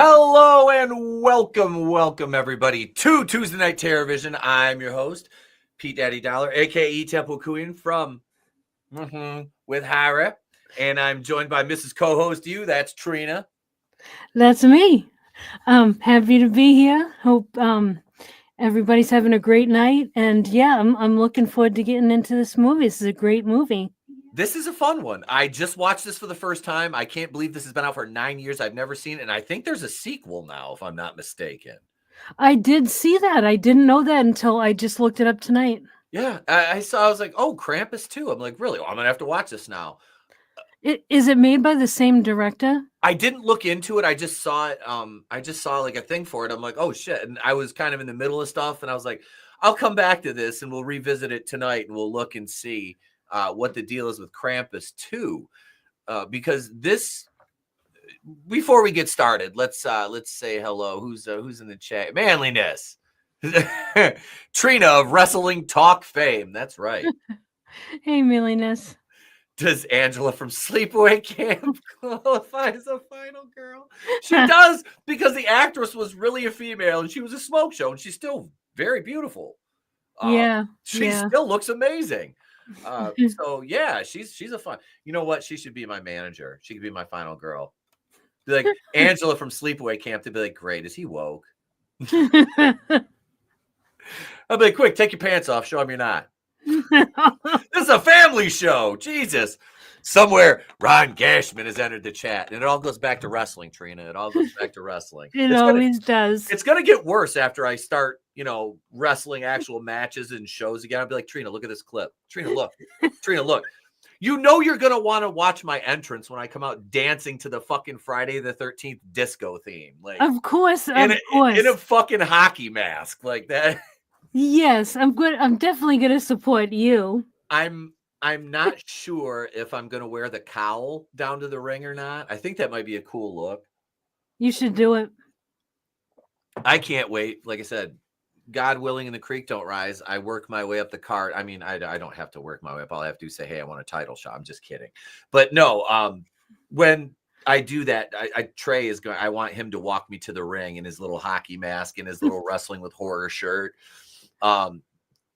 Hello and welcome everybody to Tuesday Night TerrorVision. I'm your host, Pete Daddy Dollar, aka Etep from with Hira, and I'm joined by Mrs. Co-host you. That's Trina. That's me. Happy to be here. Hope everybody's having a great night. And yeah, I'm looking forward to getting into this movie. This is a great movie. This is a fun one. I just watched this for the first time. I can't believe this has been out for 9 years. I've never seen it, and I think there's a sequel now, if I'm not mistaken. I did see that. I didn't know that until I just looked it up tonight. Yeah, I was like, oh, Krampus 2. I'm like, really? Well, I'm going to have to watch this now. Is it made by the same director? I didn't look into it. I just saw it. I just saw like a thing for it. I'm like, oh, shit. And I was kind of in the middle of stuff, and I was like, I'll come back to this, and we'll revisit it tonight, and we'll look and see what the deal is with Krampus 2, because this. Before we get started, let's say hello. Who's in the chat? Manliness, Trina of Wrestling Talk fame. That's right. Hey, Manliness. Does Angela from Sleepaway Camp qualify as a final girl? She does, because the actress was really a female, and she was a smoke show, and she's still very beautiful. She still looks amazing. So yeah, she's a fun. You know what? She should be my manager. She could be my final girl. Be like Angela from Sleepaway Camp. To be like, great. Is he woke? I'll be like, quick, take your pants off. Show him you're not. This is a family show. Jesus. Somewhere Ron Gashman has entered the chat, and it all goes back to wrestling, Trina. It all goes back to wrestling. It always does. It's gonna get worse after I start, wrestling actual matches and shows again. I'll be like, Trina, look at this clip. Trina, look. Trina, look. You know you're gonna want to watch my entrance when I come out dancing to the fucking Friday the 13th disco theme. Like, of course. In a fucking hockey mask like that. Yes, I'm good. I'm definitely gonna support you. I'm not sure if I'm gonna wear the cowl down to the ring or not. I think that might be a cool look. You should do it. I can't wait. Like I said, God willing and the creek don't rise. I work my way up the card. I mean, I don't have to work my way up. All I have to do is say, hey, I want a title shot. I'm just kidding. But no, when I do that, Trey is going. I want him to walk me to the ring in his little hockey mask and his little wrestling with horror shirt.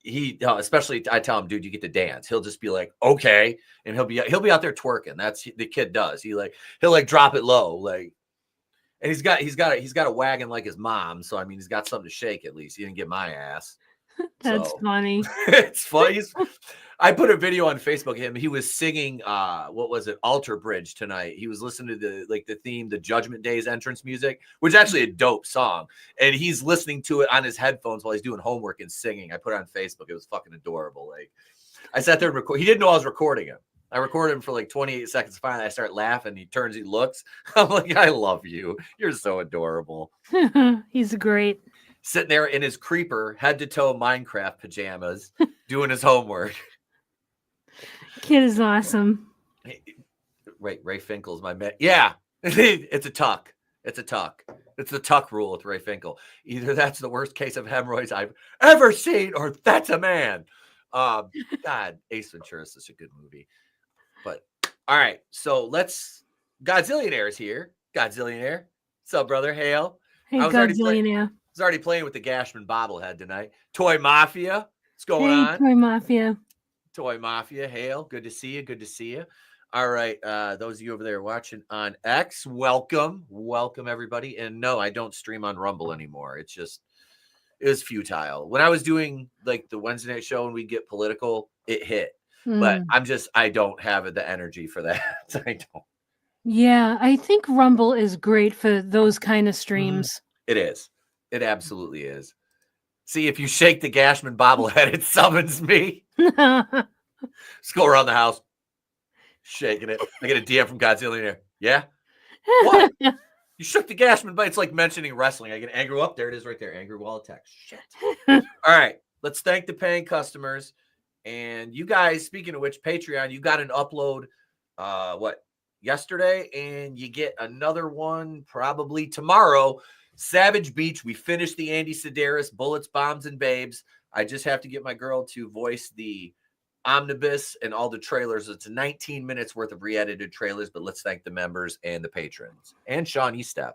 He especially I tell him, dude, you get to dance. He'll just be like, okay, and he'll be out there twerking. That's the kid does. He'll drop it low, like, and he's got a wagon like his mom. So I mean, he's got something to shake at least. He didn't get my ass. That's funny. It's funny. I put a video on Facebook of him. He was singing what was it, Alter Bridge tonight. He was listening to the theme, the Judgment Day's entrance music, which is actually a dope song. And he's listening to it on his headphones while he's doing homework and singing. I put it on Facebook. It was fucking adorable. Like, I sat there and record. He didn't know I was recording him. I recorded him for like 28 seconds. Finally, I start laughing. He turns, he looks. I'm like, I love you. You're so adorable. He's great. Sitting there in his creeper, head to toe Minecraft pajamas, doing his homework. Kid is awesome. Ray Finkel's my man. Yeah, it's a tuck. It's a tuck. It's the tuck rule with Ray Finkel. Either that's the worst case of hemorrhoids I've ever seen, or that's a man. God, Ace Ventura is such a good movie. But all right, so Godzillionaire is here. Godzillionaire, what's up, brother? Hail. Hey, Godzillionaire. I was already playing with the Gashman bobblehead tonight. Toy Mafia, what's going on? Toy Mafia. Toy Mafia, hail. Good to see you. Good to see you. All right. Those of you over there watching on X, welcome. Welcome, everybody. And no, I don't stream on Rumble anymore. It was futile. When I was doing like the Wednesday night show and we get political, it hit. But I don't have the energy for that. I don't. Yeah, I think Rumble is great for those kind of streams. It is. It absolutely is. See, if you shake the Gashman bobblehead, it summons me. Let's go around the house, shaking it. I get a DM from Godzillionaire. Yeah? What? You shook the Gashman, but it's like mentioning wrestling. I get angry. Up there it is right there. Angry wall of text. Shit. All right. Let's thank the paying customers. And you guys, speaking of which, Patreon, you got an upload, yesterday? And you get another one probably tomorrow. Savage Beach. We finished the Andy Sedaris Bullets, Bombs, and Babes. I just have to get my girl to voice the omnibus and all the trailers. It's 19 minutes worth of re-edited trailers, but let's thank the members and the patrons. And Sean Estep.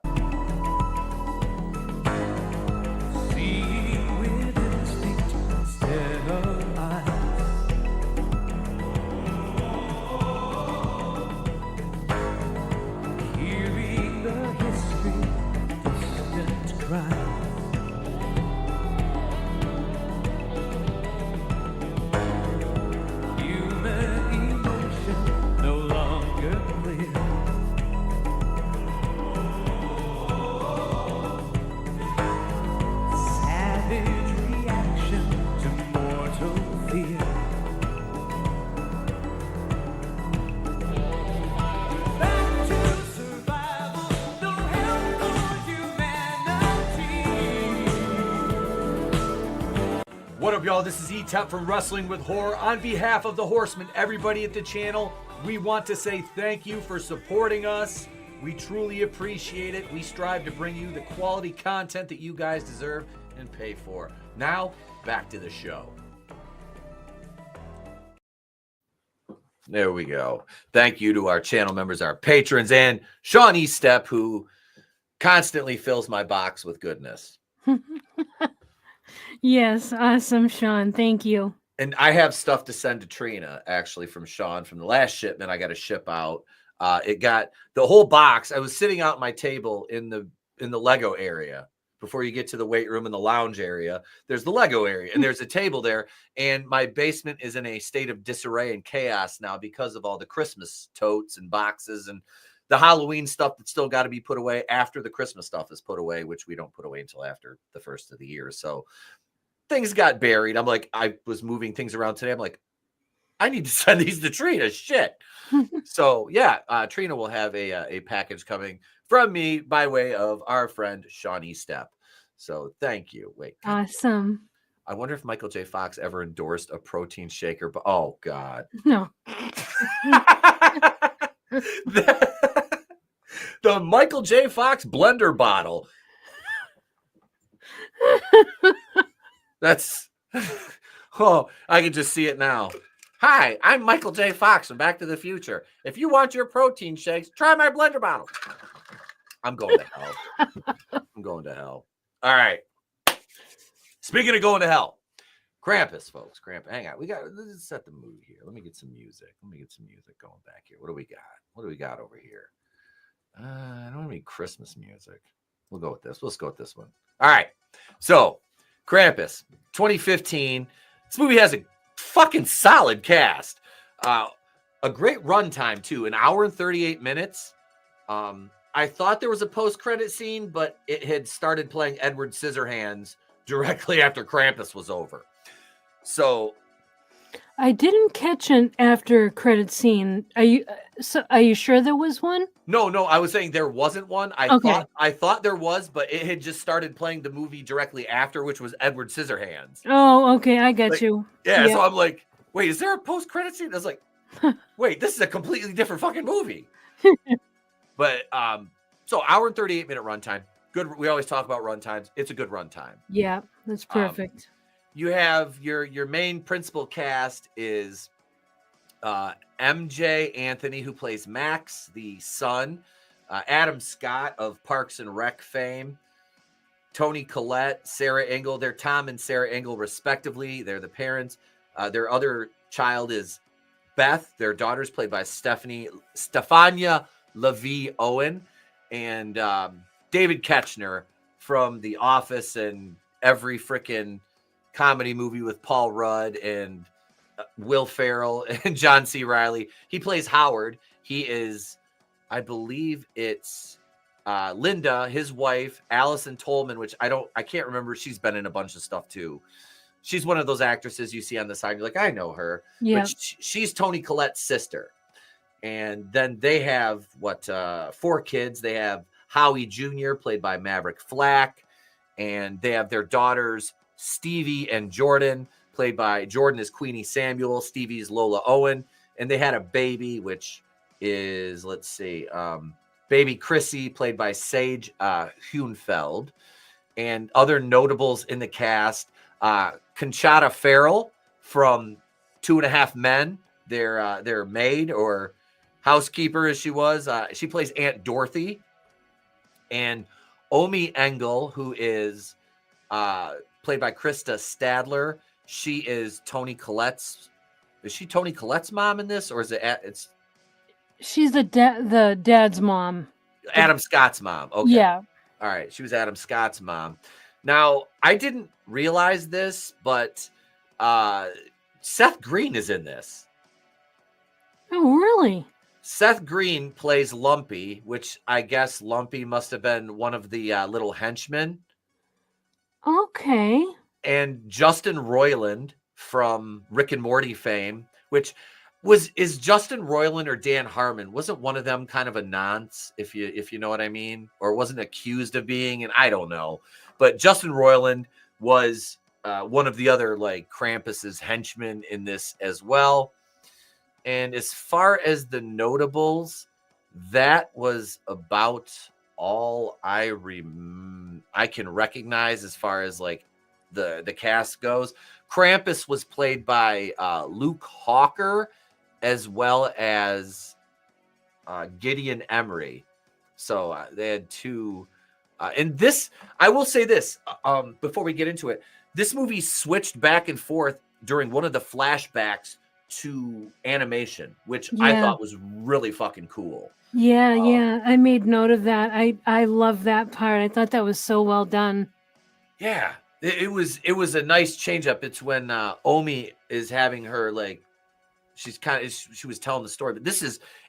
up, y'all? This is Etep from Wrestling with Horror. On behalf of the Horsemen, everybody at the channel, we want to say thank you for supporting us. We truly appreciate it. We strive to bring you the quality content that you guys deserve and pay for. Now, back to the show. There we go. Thank you to our channel members, our patrons, and Sean Estep, who constantly fills my box with goodness. Yes, awesome, Sean. Thank you. And I have stuff to send to Trina, actually, from Sean from the last shipment. I got to ship out. It got the whole box. I was sitting out at my table in the Lego area. Before you get to the weight room and the lounge area, there's the Lego area, and there's a table there. And my basement is in a state of disarray and chaos now because of all the Christmas totes and boxes and the Halloween stuff that's still got to be put away after the Christmas stuff is put away, which we don't put away until after the first of the year. So things got buried. I'm like, I was moving things around today. I'm like, I need to send these to Trina. Shit. So yeah, Trina will have a package coming from me by way of our friend Sean Estep. So thank you. Wait. Awesome. I wonder if Michael J. Fox ever endorsed a protein shaker, but oh God. No. The Michael J. Fox blender bottle. That's oh, I can just see it now. Hi, I'm Michael J. Fox from Back to the Future. If you want your protein shakes, try my blender bottle. I'm going to hell. I'm going to hell. All right. Speaking of going to hell, Krampus, folks. Krampus. Hang on. Let's set the mood here. Let me get some music. Going back here. What do we got? What do we got over here? I don't have any Christmas music. We'll go with this. Let's go with this one. All right. So, Krampus, 2015. This movie has a fucking solid cast. A great runtime, too. An hour and 38 minutes. I thought there was a post-credit scene, but it had started playing Edward Scissorhands directly after Krampus was over. So I didn't catch an after credit scene. Are you sure there was one? No, I was saying there wasn't one. I thought there was, but it had just started playing the movie directly after, which was Edward Scissorhands. Oh, okay, I got you. Yeah, so I'm like, wait, is there a post-credit scene? I was like, wait, this is a completely different fucking movie. But so hour and 38-minute runtime. Good. We always talk about runtimes. It's a good runtime. Yeah, that's perfect. You have your main principal cast is MJ Anthony, who plays Max, the son. Adam Scott of Parks and Rec fame. Toni Colette, Sarah Engel. They're Tom and Sarah Engel, respectively. They're the parents. Their other child is Beth. Their daughter's played by Stefania Levy Owen. And David Koechner from The Office and every freaking comedy movie with Paul Rudd and Will Ferrell and John C. Reilly. He plays Howard. He is, I believe it's Linda, his wife, Allison Tolman, which I can't remember. She's been in a bunch of stuff too. She's one of those actresses you see on the side. You're like, I know her. Yeah. But she's Toni Collette's sister. And then they have 4 kids. They have Howie Jr., played by Maverick Flack. And they have their daughters, Stevie and Jordan, played by Jordan is Queenie Samuel, Stevie's Lola Owen. And they had a baby, which is, baby Chrissy, played by Sage Hunefeld. And other notables in the cast, Conchata Farrell from 2.5 Men, their maid or housekeeper as she was. She plays Aunt Dorothy. And Omi Engel, who is played by Krista Stadler. She is Toni Collette's. Is she Toni Collette's mom in this, or is it? She's the dad's mom. Adam Scott's mom. Okay. Yeah. All right. She was Adam Scott's mom. Now, I didn't realize this, but Seth Green is in this. Oh, really? Seth Green plays Lumpy, which I guess Lumpy must have been one of the little henchmen. Okay. And Justin Roiland from Rick and Morty fame, which is Justin Roiland or Dan Harmon? Wasn't one of them kind of a nonce, if you know what I mean? Or wasn't accused of being, and I don't know. But Justin Roiland was one of the other like Krampus's henchmen in this as well. And as far as the notables, that was about all I can recognize as far as like the cast goes. Krampus was played by Luke Hawker as well as Gideon Emery. So they had two. And this, I will say this before we get into it. This movie switched back and forth during one of the flashbacks to animation, which I thought was really fucking cool. Yeah. I made note of that. I love that part. I thought that was so well done. Yeah, it was a nice change up. It's when Omi is having her like she was telling the story, but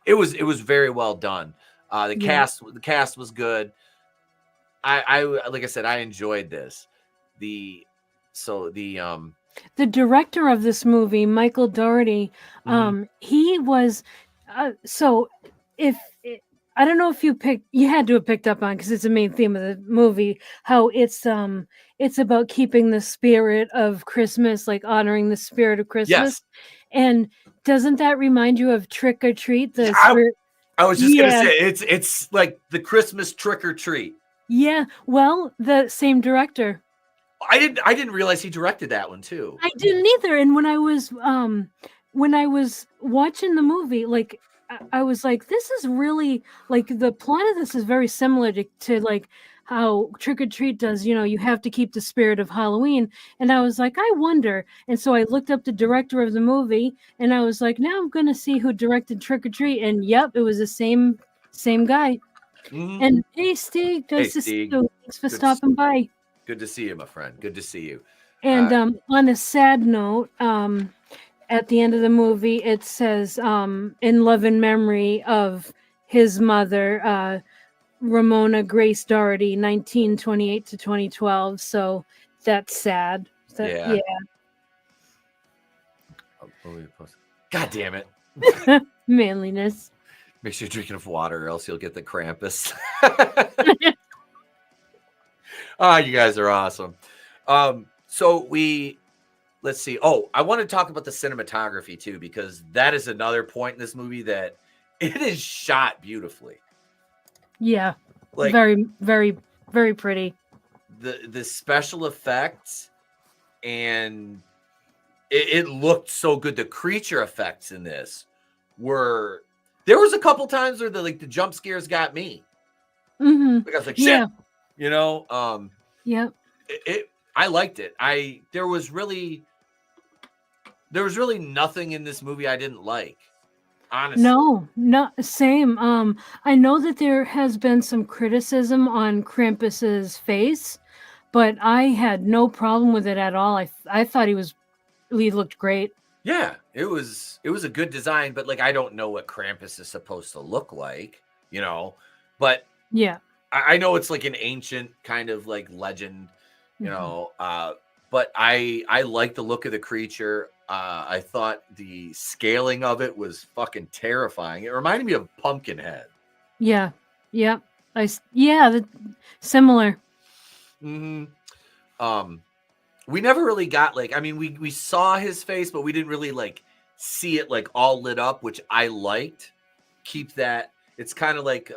it was very well done. The cast was good. I like I said, I enjoyed this. The director of this movie, Michael Dougherty, he was I don't know if you had to have picked up on, because it's the main theme of the movie, how it's about keeping the spirit of Christmas, like honoring the spirit of Christmas. Yes. And doesn't that remind you of Trick or Treat? I was just gonna say it's like the Christmas trick or treat. Yeah, well, the same director. I didn't realize he directed that one too. I didn't either. And when I was watching the movie, like I was like, this is really like the plot of this is very similar to like how Trick or Treat does. You know, you have to keep the spirit of Halloween. And I was like, I wonder. And so I looked up the director of the movie, and I was like, now I'm gonna see who directed Trick or Treat. And yep, it was the same guy. Mm-hmm. And hey, Steve, nice to see you. Thanks for stopping by. Good to see you, my friend. Good to see you. And on a sad note, at the end of the movie, it says, in love and memory of his mother, Ramona Grace Dougherty, 1928 to 2012. So that's sad. Yeah. God damn it. Manliness. Make sure you're drinking enough water or else you'll get the Krampus. You guys are awesome. So let's see. Oh, I want to talk about the cinematography too, because that is another point in this movie that it is shot beautifully. Yeah. Like very, very, very pretty. The special effects, and it looked so good. The creature effects in this there was a couple times where the jump scares got me. Mm-hmm. Like I was like, shit, you know? Yeah. I liked it. There was really nothing in this movie I didn't like. Honestly. No, same. I know that there has been some criticism on Krampus's face, but I had no problem with it at all. I thought he looked great. Yeah, it was a good design, but like I don't know what Krampus is supposed to look like, you know. But yeah, I know it's like an ancient kind of like legend, you know. But I like the look of the creature. I thought the scaling of it was fucking terrifying. It reminded me of Pumpkinhead. Yeah. Similar. Mm-hmm. We never really got like, I mean, we saw his face, but we didn't really like see it like all lit up, which I liked. Keep that. It's kind of like,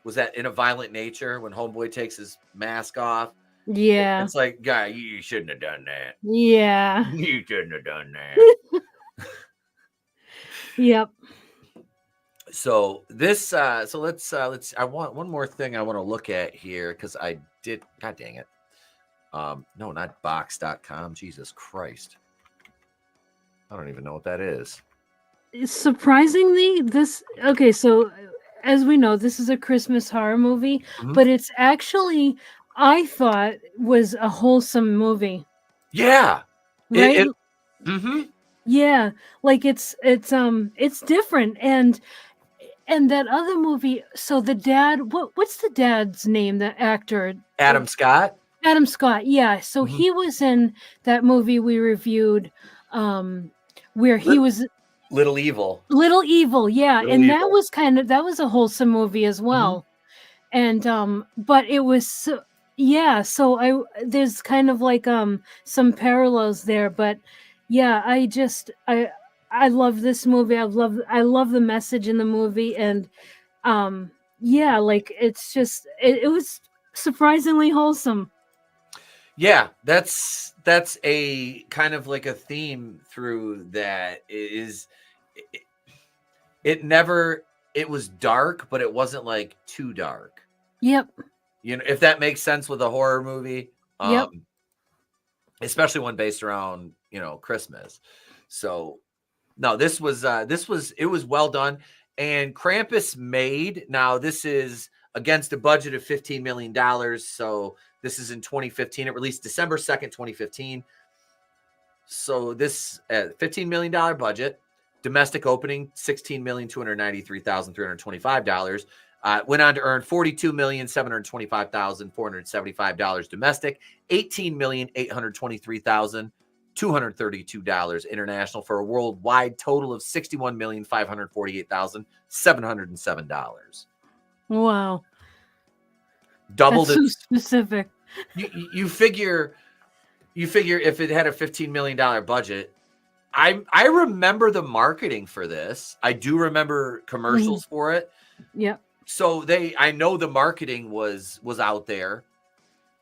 was that In a Violent Nature when Homeboy takes his mask off? Yeah. It's like, guy, you shouldn't have done that. Yeah. You shouldn't have done that. Yep. So this, let's, I want one more thing I want to look at here, because I did, god dang it. No, not box.com. Jesus Christ. I don't even know what that is. Surprisingly, so as we know, this is a Christmas horror movie, but it's actually, I thought, was a wholesome movie. Yeah. Right? Yeah. Like it's different. And that other movie, so the dad, what's the dad's name, the actor? Adam Scott. Adam Scott, yeah. So he was in that movie we reviewed, where he was Little Evil. Little Evil, yeah. That was a wholesome movie as well. And but it was Yeah, so there's kind of like some parallels there, but yeah, I love this movie. I love the message in the movie, and yeah, like it's just it was surprisingly wholesome. Yeah, that's a kind of like a theme through that is it, it never it was dark, but it wasn't like too dark. Yep. You know, if that makes sense with a horror movie. Yep. Especially one based around, you know, Christmas. So no, this was it was well done. And Krampus made, now this is against a budget of $15 million. So this is in 2015. It released December 2nd, 2015. So this $15 million budget, domestic opening, $16,293,325. Went on to earn $42,725,475 domestic, $18,823,232 international, for a worldwide total of $61,548,707. Wow. Doubled That's so it. specific. You figure if it had a $15 million budget, I remember the marketing for this. I do remember commercials for it. Yep. So I know the marketing was out there.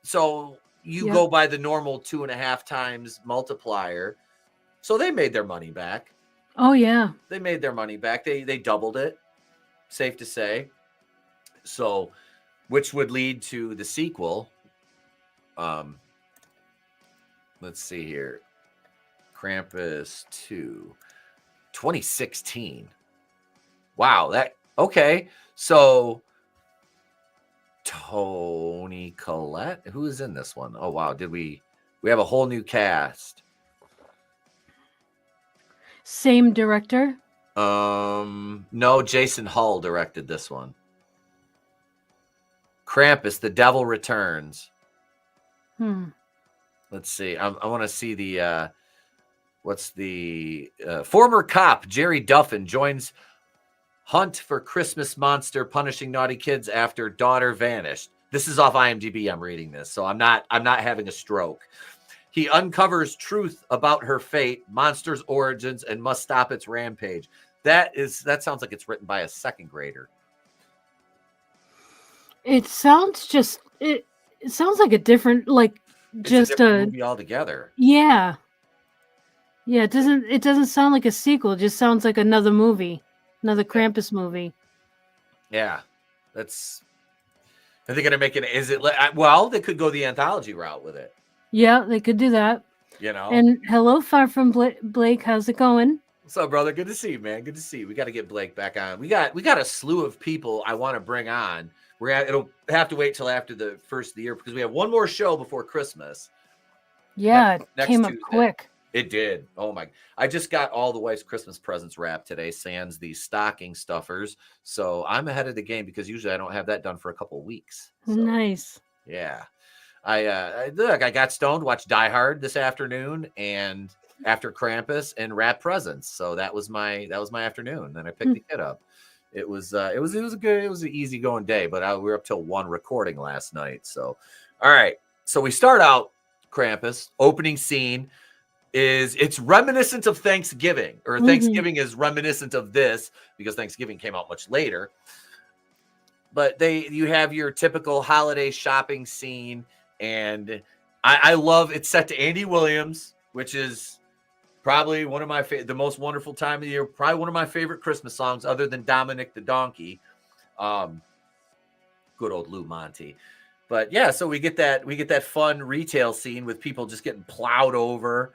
So you go by the normal 2.5 times multiplier. So they made their money back. Oh yeah. They made their money back. They doubled it. Safe to say. So, which would lead to the sequel. Let's see here. Krampus 2, 2016. Wow, okay. So Toni, Colette, who is in this one? Oh wow, we have a whole new cast. Same director? No, Jason Hull directed this one. Krampus, The Devil Returns. Let's see. I want to see the what's the former cop Jerry Duffin joins hunt for Christmas monster punishing naughty kids after daughter vanished. This is off IMDb. I'm reading this, so I'm not having a stroke. He uncovers truth about her fate, monster's origins, and must stop its rampage. That sounds like it's written by a second grader. It sounds it sounds like a different, like it's just a different movie altogether. Yeah. Yeah, it doesn't sound like a sequel. It just sounds like another movie. Another Krampus movie. Yeah, are they going to make it? Is it? Well, they could go the anthology route with it. Yeah, they could do that. You know. And hello, Far From Blake. How's it going? What's up, brother? Good to see you, man. Good to see you. We got to get Blake back on. We got a slew of people I want to bring on. It'll have to wait till after the first of the year because we have one more show before Christmas. Yeah, next it came up Tuesday. quick. It did. Oh my! I just got all the wife's Christmas presents wrapped today, sans the stocking stuffers. So I'm ahead of the game because usually I don't have that done for a couple of weeks. So, nice. Yeah. I got stoned, watched Die Hard this afternoon, and after Krampus and wrap presents. So that was my afternoon. Then I picked the kid up. It was an easy going day, but we were up till 1 recording last night. So, all right. So we start out Krampus opening scene. It's reminiscent of Thanksgiving, or Thanksgiving is reminiscent of this because Thanksgiving came out much later. But you have your typical holiday shopping scene, and I love it's set to Andy Williams, which is probably one of my the most wonderful time of the year. Probably one of my favorite Christmas songs, other than Dominic the Donkey. Good old Lou Monte. But yeah, so we get that fun retail scene with people just getting plowed over.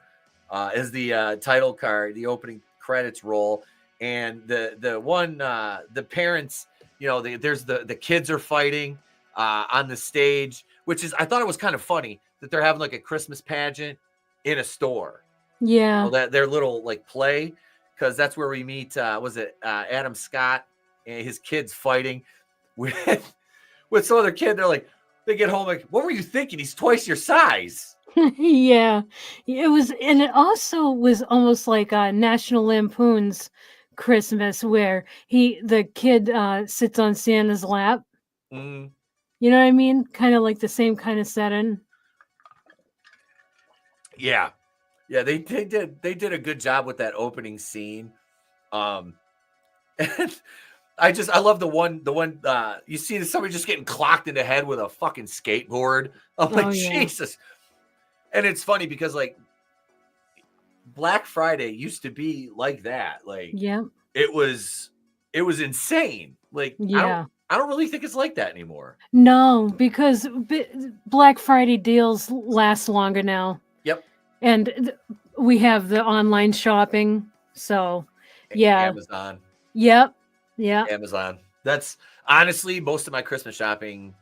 As the title card, the opening credits roll, and the parents, there's the kids are fighting on the stage, which is, I thought it was kind of funny that they're having like a Christmas pageant in a store. Yeah, that their little like play, because that's where we meet. Was it Adam Scott and his kids fighting with some other kid? They're like, they get home like, what were you thinking? He's twice your size. yeah, it was, and it also was almost like National Lampoon's Christmas, where the kid sits on Santa's lap. You know what I mean? Kind of like the same kind of setting. Yeah. Yeah, they did a good job with that opening scene. And I love the one you see somebody just getting clocked in the head with a fucking skateboard. I'm like, Oh, yeah. Jesus. And it's funny because like Black Friday used to be like that. Like Yeah. it was insane. Like Yeah. I don't really think it's like that anymore. No, because Black Friday deals last longer now. Yep. And we have the online shopping. So, yeah. Amazon. Yep. Yeah. Amazon. That's honestly most of my Christmas shopping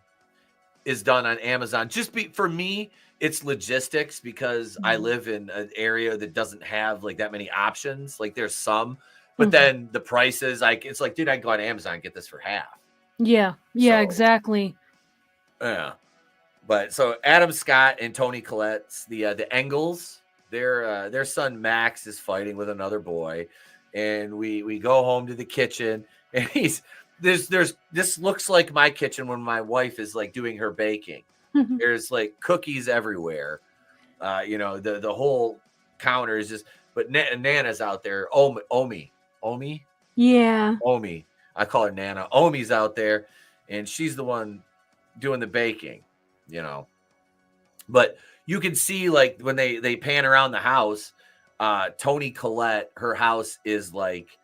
is done on Amazon. For me, it's logistics because I live in an area that doesn't have like that many options. Like there's some, but then the prices, it's like, dude, I can go on Amazon and get this for half. Yeah. Yeah, So, exactly. Yeah. But so Adam Scott and Toni Collette's the Engels, their son Max is fighting with another boy, and we go home to the kitchen, and this looks like my kitchen when my wife is like doing her baking. There's like cookies everywhere. The whole counter is just, but Nana's out there. Omi. Yeah. Omi. I call her Nana. Omi's out there, and she's the one doing the baking, But you can see like when they pan around the house, Toni Collette, her house is like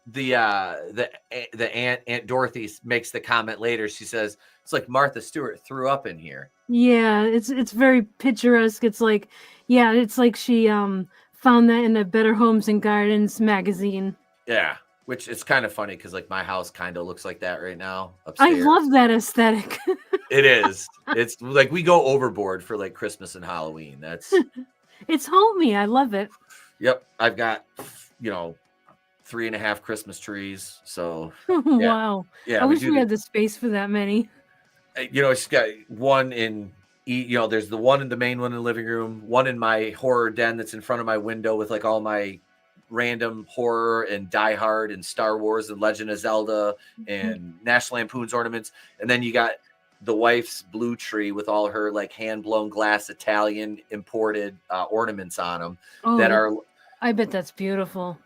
the Aunt Dorothy makes the comment later. She says it's like Martha Stewart threw up in here. Yeah, it's very picturesque. It's like, yeah, it's like she found that in a Better Homes and Gardens magazine. Yeah, which is kind of funny because like my house kind of looks like that right now upstairs. I love that aesthetic. It is. It's like we go overboard for like Christmas and Halloween. It's homey. I love it. Yep, I've got 3.5 Christmas trees. So Wow. Yeah, I wish we had the space for that many. She's got one in there's the one in the main one in the living room, one in my horror den that's in front of my window with like all my random horror and Die Hard and Star Wars and Legend of Zelda and National Lampoon's ornaments. And then you got the wife's blue tree with all her like hand-blown glass Italian imported ornaments on them that are. I bet that's beautiful.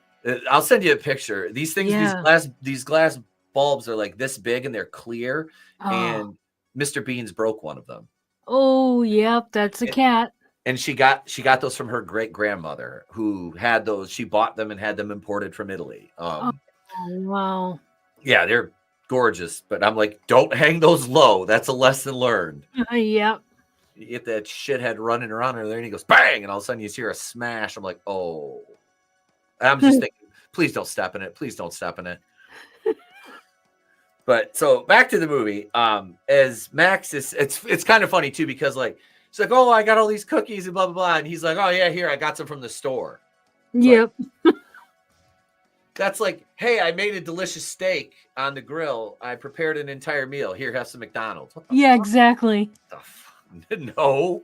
I'll send you a picture. These things, these glass bulbs are like this big and they're clear. And Mr. Beans broke one of them. Oh, yep, that's a cat. And she got those from her great grandmother who had those. She bought them and had them imported from Italy. Wow. Yeah, they're gorgeous. But I'm like, don't hang those low. That's a lesson learned. Yep. You get that shithead running around there, and he goes bang, and all of a sudden you hear a smash. I'm like, oh. I'm just thinking, please don't step in it. Please don't step in it. But so back to the movie. As Max is, it's kind of funny too because like she's like, oh, I got all these cookies and blah blah blah, and he's like, oh yeah, here I got some from the store. Yep. Like, that's like, hey, I made a delicious steak on the grill. I prepared an entire meal. Here, have some McDonald's. Yeah, exactly. No,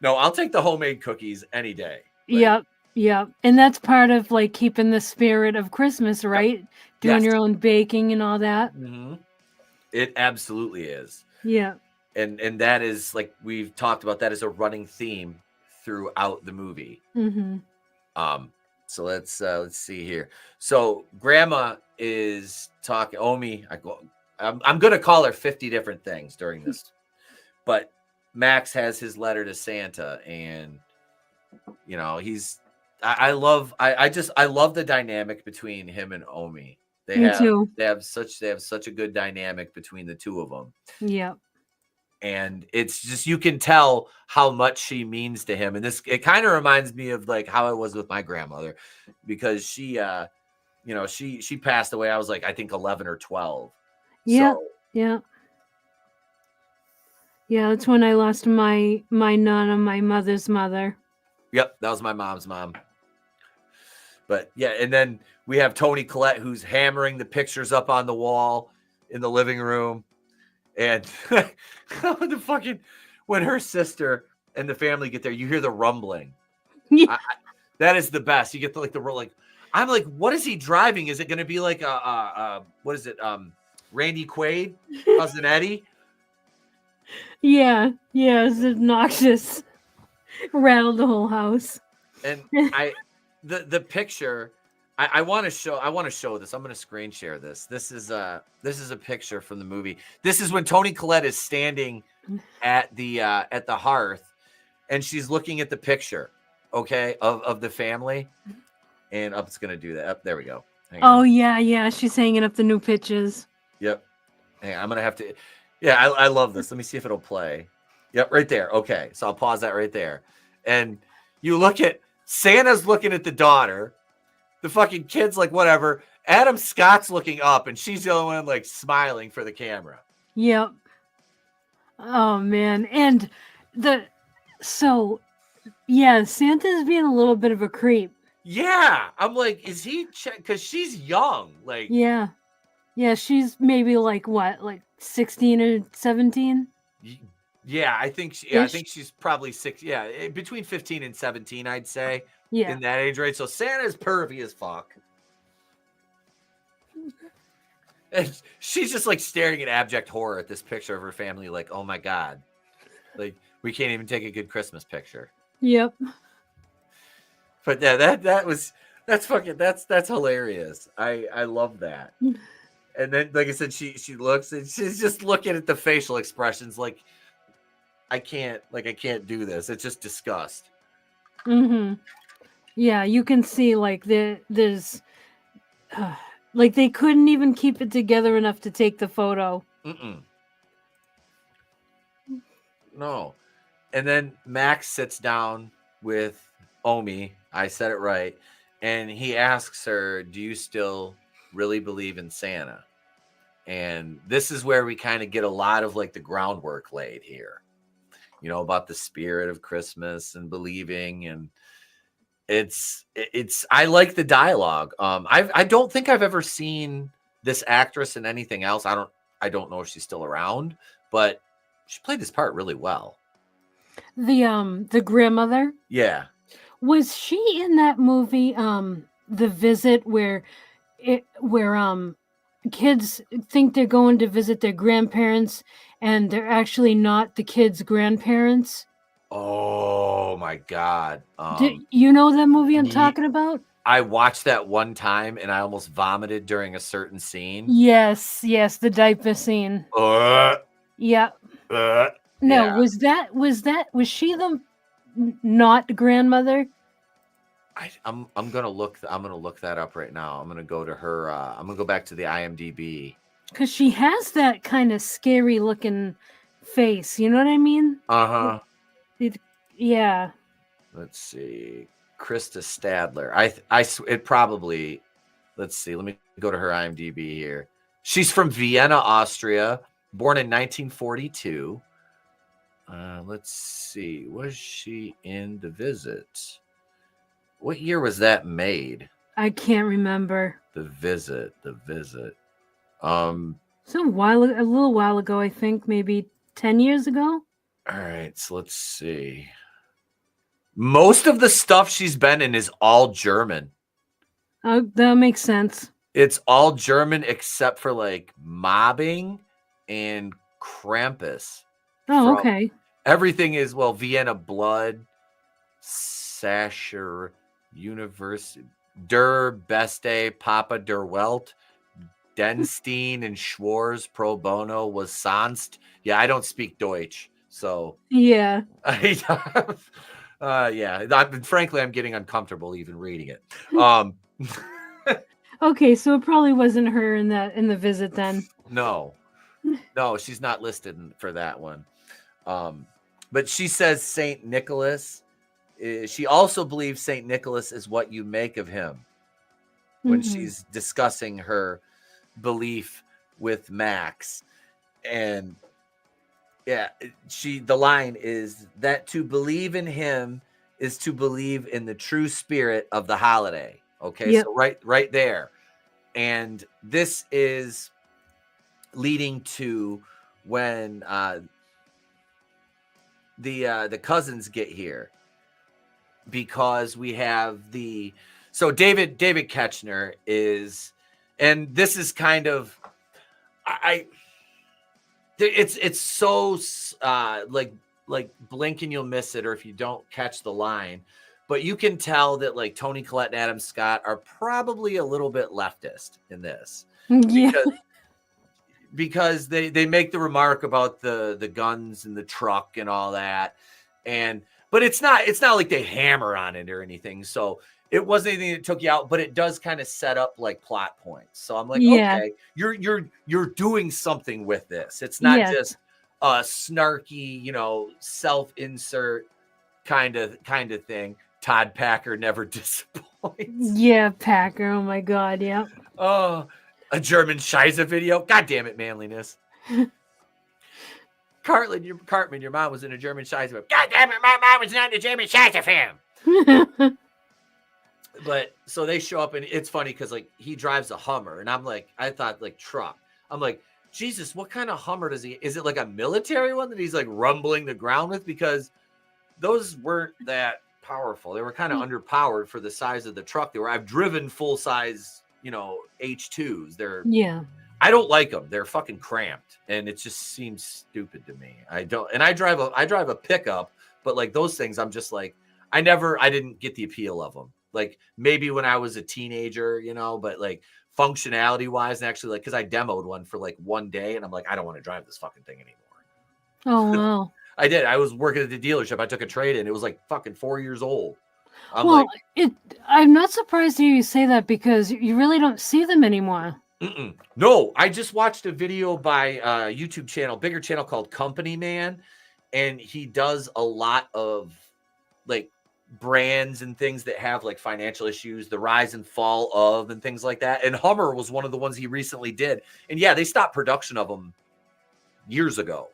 I'll take the homemade cookies any day. Like, Yep. And that's part of like keeping the spirit of Christmas, right? Yep. Doing your own baking and all that. Mm-hmm. It absolutely is. Yeah. And that is like we've talked about that as a running theme throughout the movie. Mm-hmm. So let's see here. So Grandma is talking. Omi, I'm going to call her 50 different things during this, but Max has his letter to Santa, and I love the dynamic between him and Omi. They have such a good dynamic between the two of them. Yeah. And it's just, you can tell how much she means to him. And it kind of reminds me of like how I was with my grandmother, because she passed away. I was like, I think 11 or 12. Yeah. So, yeah. Yeah. That's when I lost my nana, my mother's mother. Yep. That was my mom's mom. But yeah. And then we have Toni Collette, who's hammering the pictures up on the wall in the living room. And when her sister and the family get there, you hear the rumbling. Yeah. That is the best. You get the I'm like, what is he driving? Is it going to be like what is it? Randy Quaid, Cousin Eddie? Yeah, it's obnoxious. Rattled the whole house. And the picture, I want to show this. I'm going to screen share this. This is a picture from the movie. This is when Toni Collette is standing at the hearth, and she's looking at the picture, okay, of the family. And it's going to do that. There we go. Hang on. Oh yeah, she's hanging up the new pictures. Yep. Hang on, I'm going to have to. Yeah, I love this. Let me see if it'll play. Yep, right there. Okay, so I'll pause that right there. And you look at Santa's looking at the daughter. The fucking kid's like, whatever. Adam Scott's looking up, and she's the only one like smiling for the camera. Yep. Oh man, and Santa's being a little bit of a creep. Yeah, I'm like, is he? Because she's young. Like, yeah, she's maybe like what, like 16 or 17. Yeah, I think she's probably 6. Yeah, between 15 and 17, I'd say. Yeah, in that age range. So Santa's pervy as fuck. And she's just like staring in abject horror at this picture of her family, like, oh my God. Like, we can't even take a good Christmas picture. Yep. But yeah, that's hilarious. I love that. And then, like I said, she looks and she's just looking at the facial expressions like, I can't do this. It's just disgust. Mm-hmm. Yeah, you can see like there's like they couldn't even keep it together enough to take the photo. No. And then Max sits down with Omi. I said it right. And he asks her, do you still really believe in Santa? And this is where we kind of get a lot of like the groundwork laid here, you know, about the spirit of Christmas and believing. And it's I like the dialogue. I don't think I've ever seen this actress in anything else. I don't know if she's still around, but she played this part really well. The grandmother? Yeah. Was she in that movie The Visit where kids think they're going to visit their grandparents and they're actually not the kids' grandparents? Oh my God. Do you know that movie I'm talking about? I watched that one time and I almost vomited during a certain scene. Yes, the diaper scene. Yeah. No, yeah. was she the not grandmother? I'm gonna look that up right now. I'm gonna go to her. I'm gonna go back to the IMDb because she has that kind of scary looking face. You know what I mean? Yeah. Let's see, Krista Stadler. It probably. Let's see. Let me go to her IMDb here. She's from Vienna, Austria, born in 1942. Let's see. Was she in The Visit? What year was that made? I can't remember. The Visit. So a little while ago, I think, maybe 10 years ago. All right, so let's see. Most of the stuff she's been in is all German. Oh, that makes sense. It's all German except for like Mobbing and Krampus. Oh, okay. Everything is, well, Vienna Blood, Sascher, University, Der Beste, Papa der Welt, Denstein and Schwarz Pro Bono was sonst. Yeah, I don't speak Deutsch, so yeah. Frankly, I'm getting uncomfortable even reading it. Okay, so it probably wasn't her in The Visit then. No, she's not listed for that one. But she says Saint Nicholas. She also believes Saint Nicholas is what you make of him when she's discussing her belief with Max. And yeah, the line is that to believe in him is to believe in the true spirit of the holiday. Okay, yep. So right there. And this is leading to when the cousins get here, because we have David Koechner is, and this is kind of It's so like blink and you'll miss it, or if you don't catch the line. But you can tell that like Toni, Colette, and Adam Scott are probably a little bit leftist in this. Yeah. Because they make the remark about the guns and the truck and all that. But it's not like they hammer on it or anything. So it wasn't anything that took you out, but it does kind of set up like plot points. So I'm like, Yeah. okay, you're doing something with this. It's not Yes. just a snarky, self-insert kind of thing. Todd Packer never disappoints. Yeah, Packer. Oh my God. Yeah. Oh, a German Scheisse video. God damn it, manliness. Cartman, your mom was in a German Scheisse film. God damn it, my mom was not in a German Scheisse film. But so they show up, and it's funny because like he drives a Hummer, and I'm like, I thought like truck. I'm like, Jesus, what kind of Hummer does he? Is it like a military one that he's like rumbling the ground with? Because those weren't that powerful. They were kind of underpowered for the size of the truck. I've driven full size, H2s. I don't like them. They're fucking cramped, and it just seems stupid to me. I drive a pickup, but like those things, I'm just like, I didn't get the appeal of them. Like maybe when I was a teenager, but like functionality wise, and actually like, cause I demoed one for like one day, and I'm like, I don't want to drive this fucking thing anymore. Oh, wow. I did. I was working at the dealership. I took a trade in. It was like fucking 4 years old. I'm not surprised to hear you say that because you really don't see them anymore. No, I just watched a video by a YouTube channel, bigger channel called Company Man, and he does a lot of like brands and things that have like financial issues, the rise and fall of, and things like that. And Hummer was one of the ones he recently did. And yeah, they stopped production of them years ago.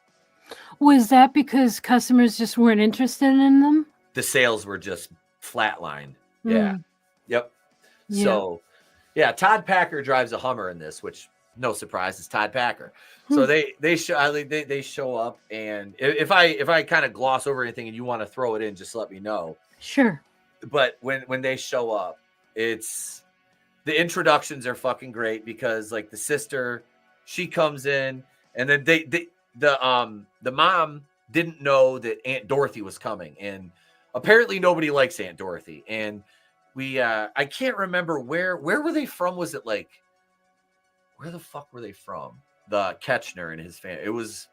Was that because customers just weren't interested in them? The sales were just flatlined. Yeah. Yep. Yeah. So yeah, Todd Packer drives a Hummer in this, which no surprise, it's Todd Packer. So they show up, and if I kind of gloss over anything and you want to throw it in, just let me know. Sure. But when they show up, it's the introductions are fucking great because like the sister, she comes in, and then the mom didn't know that Aunt Dorothy was coming, and apparently nobody likes Aunt Dorothy. And I can't remember where were they from? Was it like, where the fuck were they from? The Koechner and his family. It was,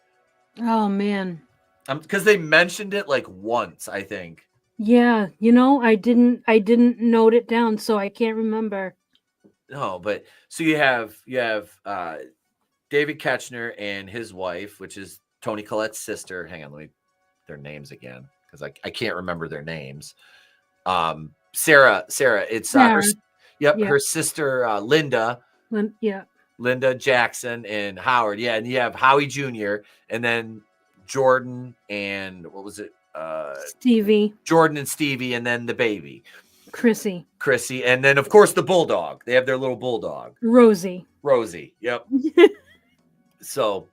oh man, because they mentioned it like once, I think. Yeah, I didn't note it down, so I can't remember. No, but so you have David Koechner and his wife, which is Toni Colette's sister. Hang on, let me their names again because I can't remember their names. Sarah. It's Sarah. Her sister Linda. Linda Jackson and Howard. Yeah, and you have Howie Jr. and then Jordan and what was it? Stevie. Jordan and Stevie, and then the baby. Chrissy. And then of course the bulldog. They have their little bulldog. Rosie. Yep. So,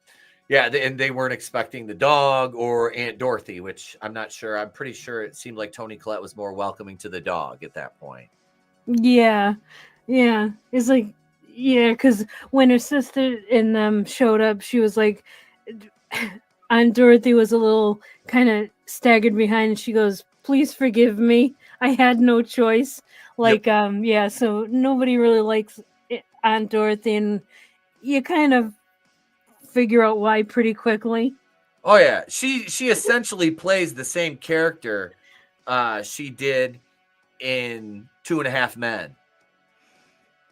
yeah, and they weren't expecting the dog or Aunt Dorothy, which I'm not sure. I'm pretty sure it seemed like Toni Collette was more welcoming to the dog at that point. Yeah. It's like, because when her sister and them showed up, she was like, Aunt Dorothy was a little kind of staggered behind, and she goes, "Please forgive me. I had no choice." Like, yep. So nobody really likes Aunt Dorothy, and you kind of figure out why pretty quickly. Oh yeah, she essentially plays the same character she did in 2.5 Men.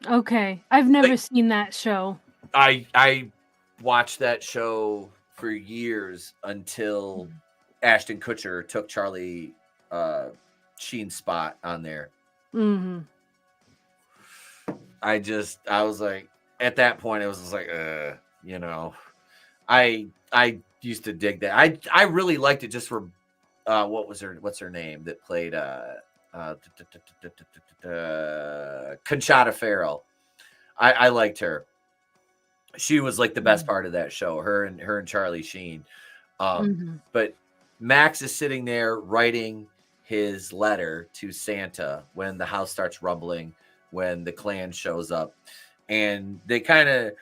Okay, I've never seen that show. I watched that show for years until Ashton Kutcher took Charlie Sheen's spot on there. Mm-hmm. I was like, at that point, it was just like, I used to dig that. I really liked it just for what's her name that played Conchata Ferrell. I liked her. She was like the best part of that show, her and Charlie Sheen. But Max is sitting there writing his letter to Santa when the house starts rumbling, when the clan shows up, and they kind of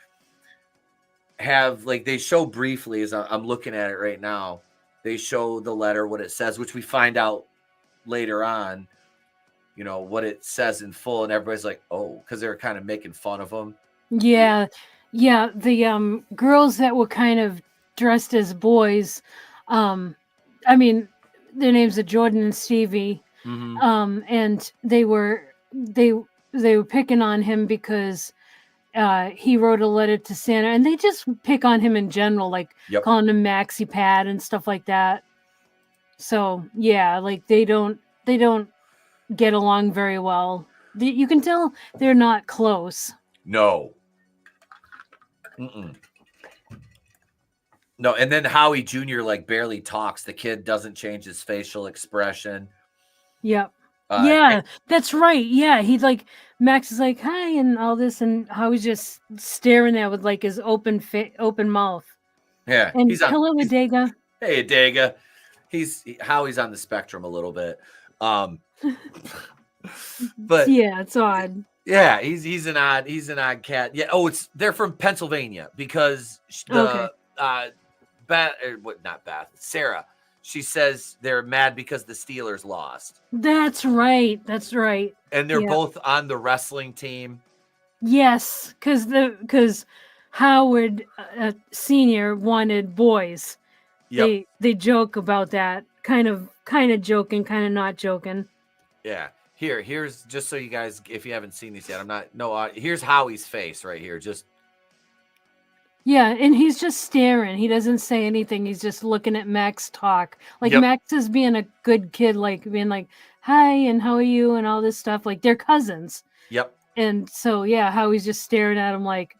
have like they show briefly as I'm looking at it right now. They show the letter, what it says, which we find out later on. You know what it says in full, and everybody's like, "Oh," because they're kind of making fun of them. Yeah. Yeah. The girls that were kind of dressed as boys, I mean, their names are Jordan and Stevie. And they were picking on him because he wrote a letter to Santa, and they just pick on him in general, like calling him Maxi Pad and stuff like that. So yeah, like they don't get along very well. You can tell they're not close. No. No, and then Howie Jr. like barely talks. The kid doesn't change his facial expression. Yep. Yeah, that's right. Yeah, he's like, Max is like, hi, and all this, and Howie's just staring there with like his open mouth. Yeah. And hello, Adega. Hey, Adega. Howie's on the spectrum a little bit. But yeah, it's odd. Yeah, he's an odd cat. Yeah. Oh, they're from Pennsylvania because Sarah. She says they're mad because the Steelers lost. That's right. And they're both on the wrestling team. Yes, because Howard Senior wanted boys. Yep. They joke about that. Kind of joking, kind of not joking. Yeah. Here's just so you guys, if you haven't seen these yet, here's Howie's face right here. Yeah, and he's just staring. He doesn't say anything. He's just looking at Max talk. Like Max is being a good kid, like being like, hi, and how are you, and all this stuff. Like they're cousins. Yep. And so Howie's just staring at him like,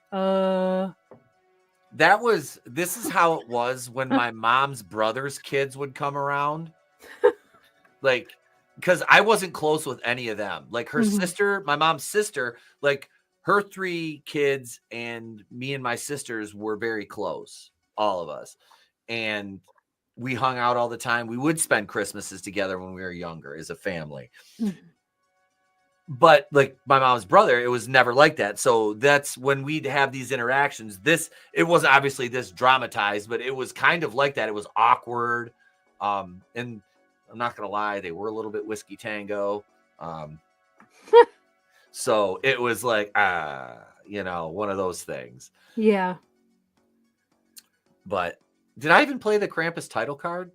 This is how it was when my mom's brother's kids would come around. Like, because I wasn't close with any of them. Like her sister, my mom's sister, like her 3 kids and me and my sisters were very close, all of us. And we hung out all the time. We would spend Christmases together when we were younger as a family. But like my mom's brother, it was never like that. So that's when we'd have these interactions. It wasn't obviously this dramatized, but it was kind of like that. It was awkward. And I'm not going to lie, they were a little bit whiskey tango. So it was like, one of those things. Yeah. But did I even play the Krampus title card?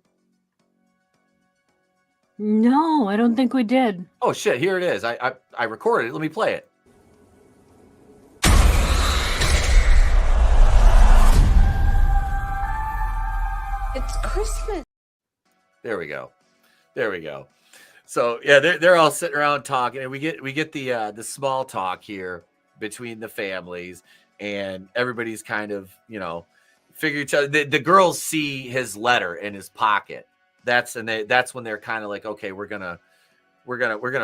No, I don't think we did. Oh, shit. Here it is. I recorded it. Let me play it. It's Christmas. There we go. So yeah, they're all sitting around talking, and we get the small talk here between the families, and everybody's kind of figure each other. The girls see his letter in his pocket. That's when they're kind of like, okay, we're gonna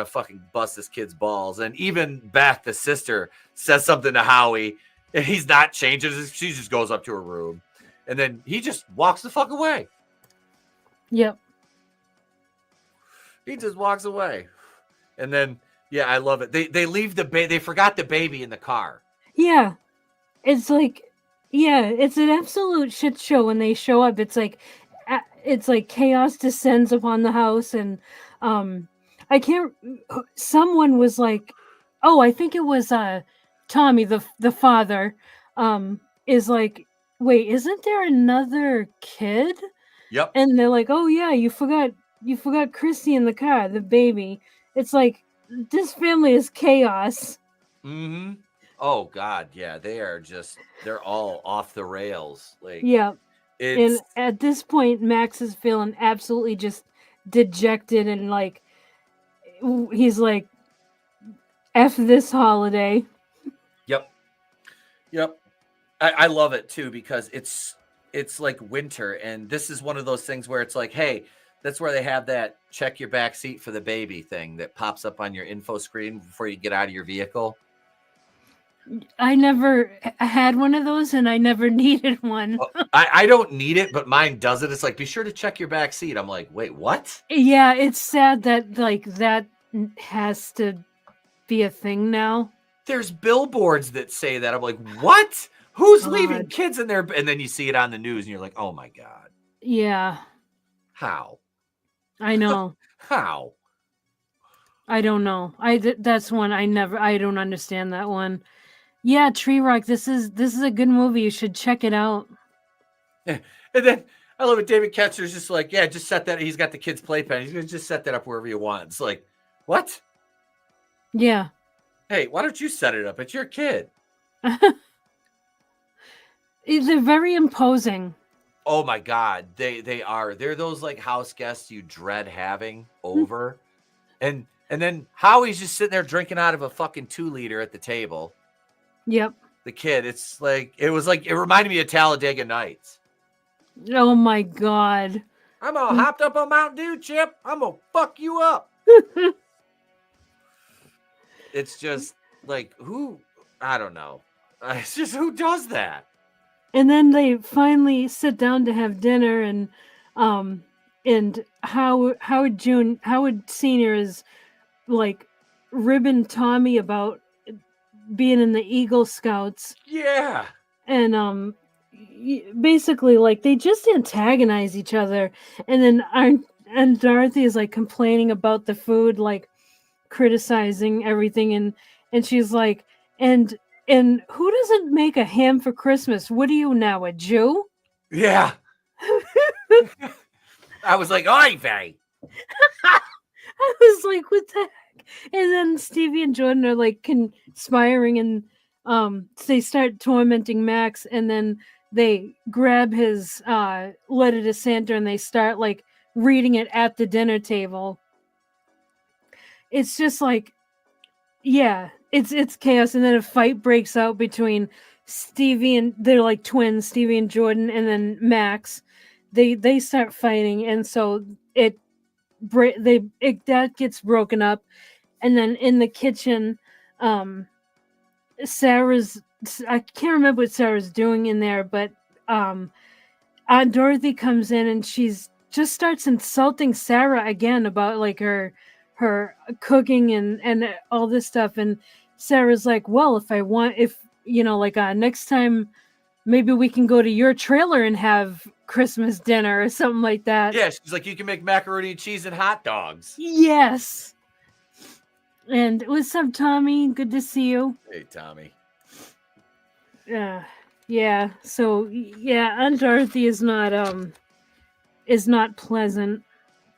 fucking bust this kid's balls. And even Beth, the sister, says something to Howie, and he's not changing. She just goes up to her room, and then he just walks the fuck away. Yep. He just walks away. And then, yeah, I love it. They leave they forgot the baby in the car. Yeah. It's like, it's an absolute shit show when they show up. It's like chaos descends upon the house. And someone was like, I think it was Tommy, the father, is like, wait, isn't there another kid? Yep. And they're like, oh yeah, you forgot Christy in the car, the baby. It's like, this family is chaos. Mm-hmm. Oh God, yeah, they're all off the rails. Like, yeah. And at this point, Max is feeling absolutely just dejected, and like he's like, F this holiday. Yep. I love it too, because it's like winter, and this is one of those things where it's like, hey, that's where they have that check your back seat for the baby thing that pops up on your info screen before you get out of your vehicle. I never had one of those, and I never needed one. I don't need it, but mine does it. It's like, be sure to check your back seat. I'm like, wait, what? Yeah, it's sad that like that has to be a thing now. There's billboards that say that. I'm like, what? Who's leaving kids in there? And then you see it on the news and you're like, oh my God. Yeah. How? I know. How? I don't know. That's one I don't understand that one. Yeah, Tree Rock. This is a good movie. You should check it out. Yeah. And then I love it. David Koechner's just like, yeah, just set that. He's got the kids' playpen. He's gonna just set that up wherever you want. It's like, what? Yeah. Hey, why don't you set it up? It's your kid. They're very imposing. Oh my God, they are. They're those like house guests you dread having over, and then Howie's just sitting there drinking out of a fucking 2-liter at the table. Yep. The kid, it reminded me of Talladega Nights. Oh my God. I'm all hopped up on Mountain Dew, Chip. I'm gonna fuck you up. It's just like who? I don't know. It's just who does that? And then they finally sit down to have dinner, and Howard Sr. is like ribbing Tommy about being in the Eagle Scouts. Yeah. And basically like they just antagonize each other, and then Dorothy is like complaining about the food, like criticizing everything, and she's like, and who doesn't make a ham for Christmas? What are you now, a Jew? Yeah. I was like, oy vey. I was like, what the heck? And then Stevie and Jordan are like conspiring, and they start tormenting Max, and then they grab his letter to Santa, and they start like reading it at the dinner table. It's just like, yeah, it's chaos. And then a fight breaks out between Stevie and they're like twins, Stevie and Jordan, and then Max. They start fighting, and so that gets broken up. And then in the kitchen, Sarah's, I can't remember what Sarah's doing in there, but Aunt Dorothy comes in, and she's just starts insulting Sarah again about like her cooking and all this stuff. And Sarah's like, well, if next time maybe we can go to your trailer and have Christmas dinner or something like that. Yeah, she's like, you can make macaroni and cheese and hot dogs. Yes. And what's up, Tommy? Good to see you. Hey, Tommy. Yeah. So yeah, Aunt Dorothy is not pleasant.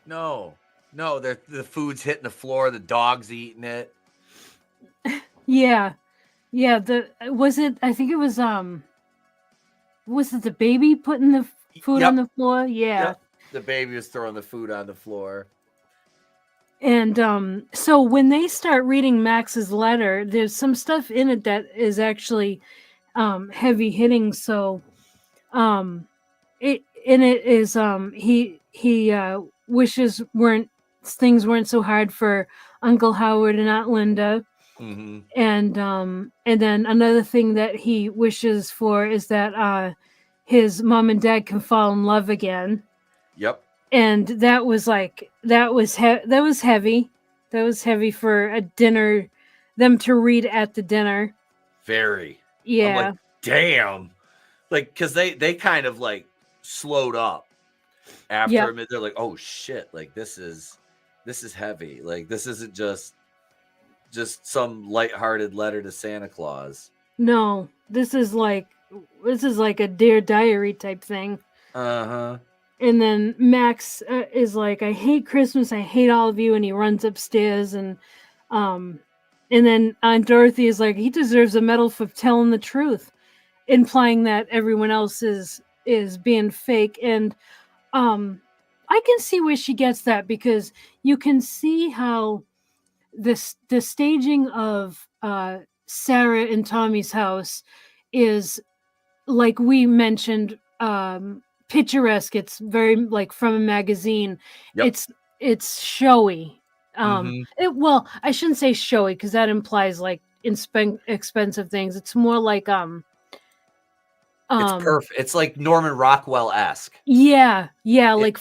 No, the food's hitting the floor. The dog's eating it. Yeah. I think it was the baby putting the food on the floor? Yeah. Yep. The baby was throwing the food on the floor. And so when they start reading Max's letter, there's some stuff in it that is actually heavy hitting. So he wishes things weren't so hard for Uncle Howard and Aunt Linda. Mm-hmm. And then another thing that he wishes for is that his mom and dad can fall in love again. Yep. And that was heavy. That was heavy for a dinner, them to read at the dinner. Very. Yeah. I'm like, damn. Like, because they kind of like slowed up after a minute. They're like, oh shit, like this is heavy. Like this isn't just some lighthearted letter to Santa Claus. No, this is like a Dear Diary type thing. Uh-huh. And then Max is like, I hate Christmas. I hate all of you. And he runs upstairs. And then Aunt Dorothy is like, he deserves a medal for telling the truth, implying that everyone else is being fake. And I can see where she gets that, because you can see how the staging of Sarah and Tommy's house is, like we mentioned, picturesque. It's very like from a magazine. Yep. It's showy. Well, I shouldn't say showy, because that implies like expensive things. It's more like it's perfect. It's like Norman Rockwell-esque. Yeah, like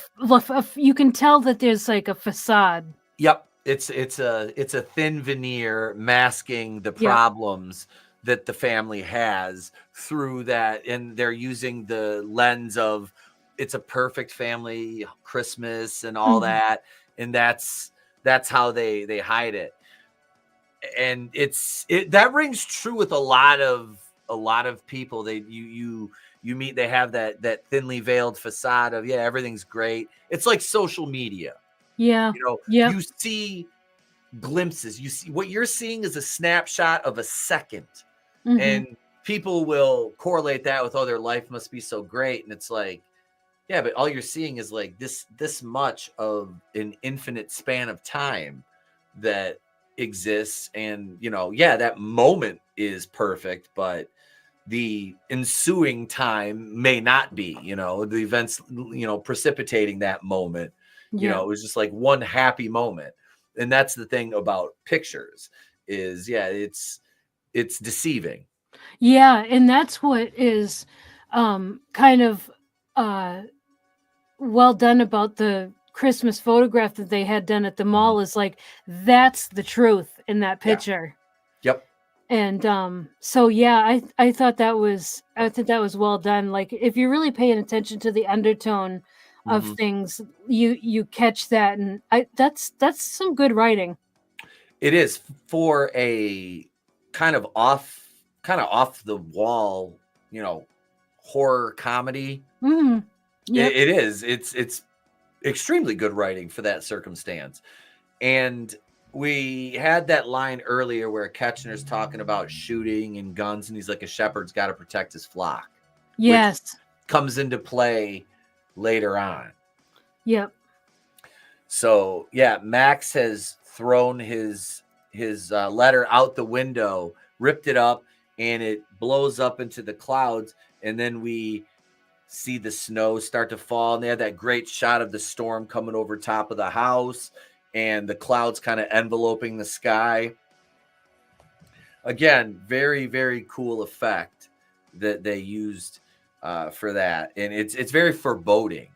you can tell that there's like a facade. Yep. It's a thin veneer masking the problems that the family has through that, and they're using the lens of it's a perfect family Christmas and all that, and that's how they hide it. And that rings true with a lot of people. They you meet, they have that thinly veiled facade of everything's great. It's like social media. Yeah. You see glimpses. You see what you're seeing is a snapshot of a second. And people will correlate that with, their life must be so great. And it's like, yeah, but all you're seeing is like this much of an infinite span of time that exists. And, that moment is perfect, but the ensuing time may not be, the events, precipitating that moment, it was just like one happy moment. And that's the thing about pictures is, it's deceiving. Yeah, and that's what is kind of well done about the Christmas photograph that they had done at the mall, is like, that's the truth in that picture. Yep. And so I thought that was well done. Like, if you're really paying attention to the undertone of things, you catch that, and that's some good writing. It is for a kind of off the wall, horror comedy. Yep. It is. It's extremely good writing for that circumstance. And we had that line earlier where Koechner's talking about shooting and guns, and he's like, a shepherd's got to protect his flock. Yes. Which comes into play later on. Yep. So Max has thrown his letter out the window, ripped it up, and it blows up into the clouds. And then we see the snow start to fall, and they had that great shot of the storm coming over top of the house and the clouds kind of enveloping the sky. Again, very, very cool effect that they used for that. And it's very foreboding.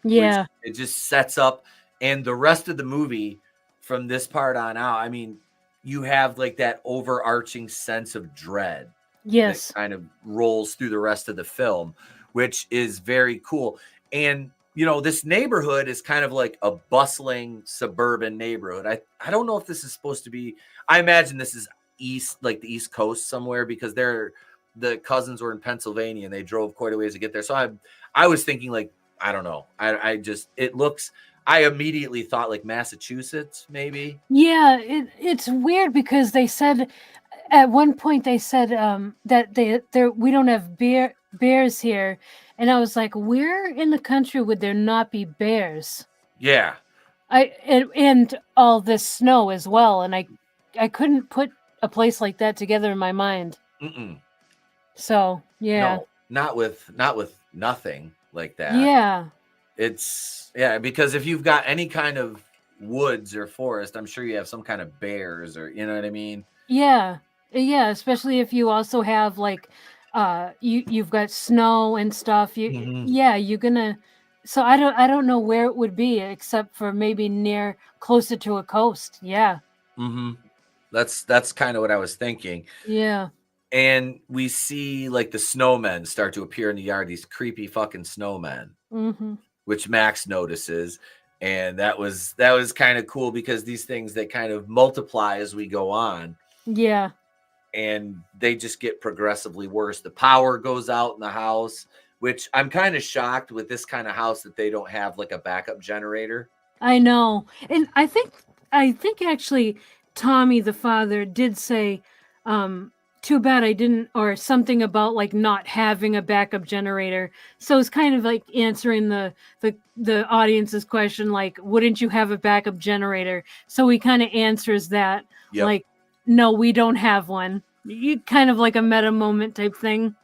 Yeah. It just sets up, and the rest of the movie from this part on out, I mean, you have like that overarching sense of dread. Yes. That kind of rolls through the rest of the film, which is very cool. And, this neighborhood is kind of like a bustling suburban neighborhood. I don't know if this is supposed to be, I imagine this is the East Coast somewhere, because the cousins were in Pennsylvania and they drove quite a ways to get there. So I was thinking, like, I don't know. I immediately thought like Massachusetts, maybe. Yeah, it's weird because they said at one point that we don't have bears here, and I was like, where in the country would there not be bears? Yeah. And all this snow as well, and I couldn't put a place like that together in my mind. So no, not with nothing like that. Yeah. It's because if you've got any kind of woods or forest, I'm sure you have some kind of bears, or you know what I mean? Yeah, especially if you also have like you've got snow and stuff. You're gonna. So I don't know where it would be, except for maybe closer to a coast. Yeah. That's kind of what I was thinking. Yeah. And we see like the snowmen start to appear in the yard, these creepy fucking snowmen, which Max notices. And that was kind of cool, because these things, they kind of multiply as we go on. Yeah. And they just get progressively worse. The power goes out in the house, which I'm kind of shocked with this kind of house that they don't have like a backup generator. I know. And I think actually Tommy, the father, did say, too bad I didn't, or something about like not having a backup generator. So it's kind of like answering the audience's question, like, wouldn't you have a backup generator? So he kind of answers that, like, no, we don't have one. You kind of like a meta moment type thing.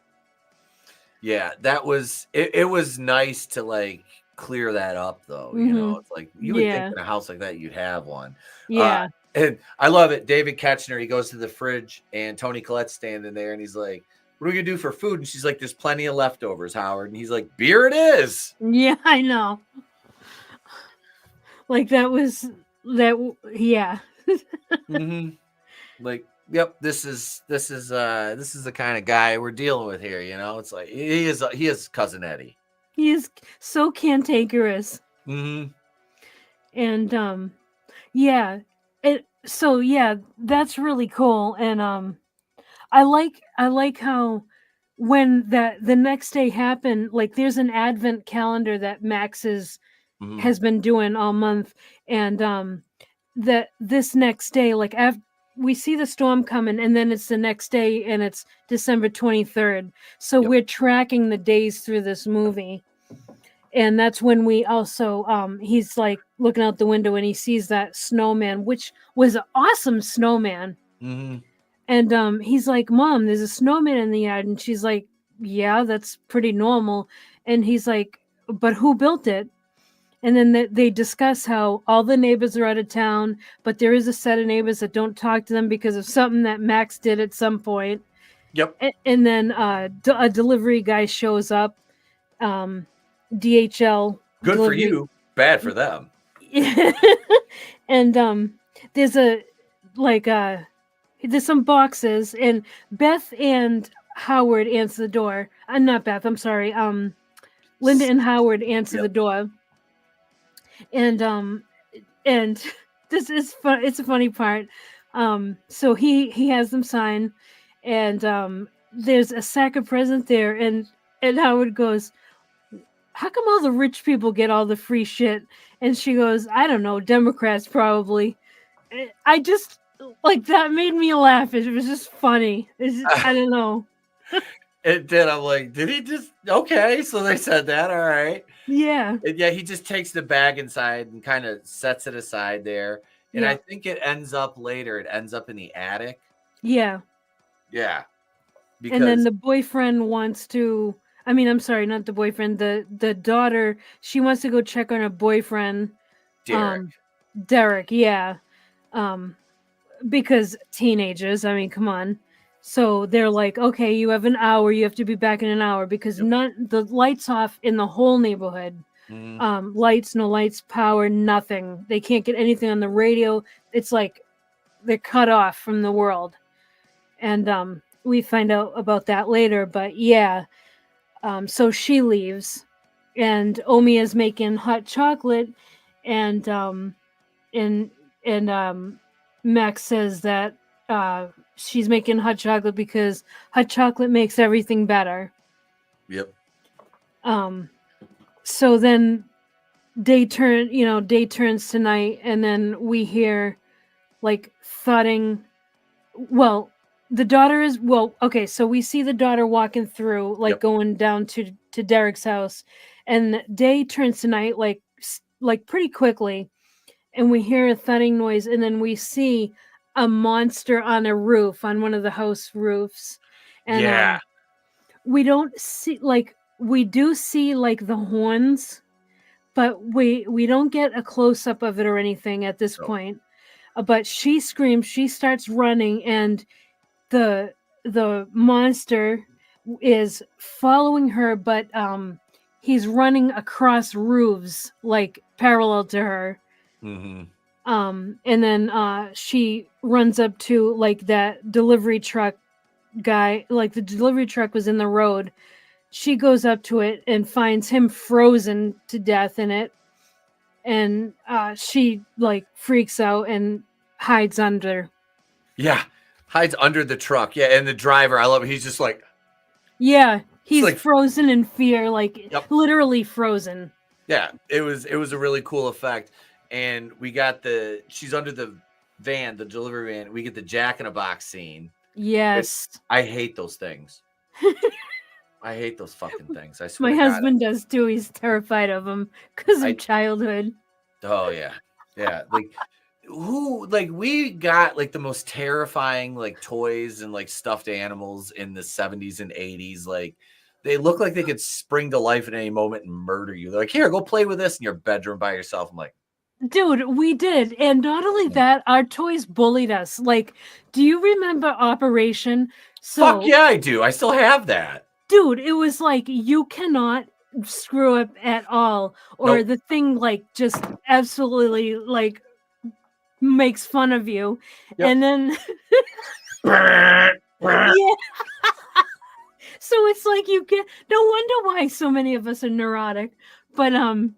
Yeah, that was it was nice to like clear that up, though. It's like you would think in a house like that you'd have one. Yeah. And I love it. David Koechner, he goes to the fridge, and Toni Collette's standing there, and he's like, what are we gonna do for food? And she's like, there's plenty of leftovers, Howard. And he's like, beer it is. Yeah, I know. Like that. Yeah. Like yep, this is the kind of guy we're dealing with here. You know, it's like he is cousin Eddie. He is so cantankerous. Mm-hmm. And yeah, so yeah, that's really cool. And I like how when the next day happened, like there's an advent calendar that Max Mm-hmm. has been doing all month, and that this next day, like after we see the storm coming, and then it's the next day, and it's December 23rd. So Yep. we're tracking the days through this movie, and that's when we also he's like looking out the window and he sees that snowman, which was an awesome snowman. Mm-hmm. And he's like, Mom, there's a snowman in the yard. And she's like, yeah, that's pretty normal. And he's like, but who built it? And then they discuss how all the neighbors are out of town, but there is a set of neighbors that don't talk to them because of something that Max did at some point. Yep. And then a delivery guy shows up. DHL. Good delivery. for you. Bad for them. And there's some boxes, and Beth and Howard answer the door. Not Beth, I'm sorry. Linda and Howard answer the door. And this is fun. It's a funny part. So he has them sign, and there's a sack of present there, and Howard goes, how come all the rich people get all the free shit? And she goes, I don't know, Democrats probably. I just, like, that made me laugh. It was just funny. I don't know. It did. I'm like, did he just? Okay, so they said that. All right. Yeah. Yeah, he just takes the bag inside and kind of sets it aside there. And I think it ends up later. It ends up in the attic. Yeah. Yeah. Because... And then the boyfriend wants to... I mean, I'm sorry, not the boyfriend. The daughter, she wants to go check on her boyfriend. Derek, yeah. Because teenagers, I mean, come on. So they're like, okay, you have an hour. You have to be back in an hour because the lights off in the whole neighborhood. Mm-hmm. Lights, no lights, power, nothing. They can't get anything on the radio. It's like they're cut off from the world. And we find out about that later. But yeah. So she leaves, and Omi is making hot chocolate, and Max says that she's making hot chocolate because hot chocolate makes everything better. Yep. So then day turns to night, and then we hear like thudding. Well, the daughter is okay. So we see the daughter walking through, like going down to Derek's house, and day turns to night like pretty quickly, and we hear a thudding noise, and then we see a monster on a roof, on one of the house roofs, and we don't see we do see like the horns, but we don't get a close up of it or anything at this point. But she screams, she starts running, and the monster is following her, but he's running across roofs, like parallel to her. Mm-hmm. And then she runs up to like that delivery truck guy, like the delivery truck was in the road. She goes up to it and finds him frozen to death in it. And she like freaks out and hides under. Yeah. Hides under the truck. Yeah. And the driver, I love it. He's just like. Yeah. He's like, frozen in fear, like literally frozen. Yeah. It was a really cool effect. And we got she's under the van, the delivery van. We get the Jack in a Box scene. Yes. I hate those things. I hate those fucking things. I swear. My husband does too. He's terrified of them because of childhood. Oh yeah. Yeah. We got like the most terrifying like toys and like stuffed animals in the 70s and 80s. Like they look like they could spring to life at any moment and murder you. They're like, here, go play with this in your bedroom by yourself. I'm like, dude, we did. And not only that, our toys bullied us. Like, do you remember Operation? Fuck yeah, I do. I still have that. Dude, it was like, you cannot screw up at all. Or the thing like just absolutely like makes fun of you. And then Yeah. So it's like you get no wonder why so many of us are neurotic. But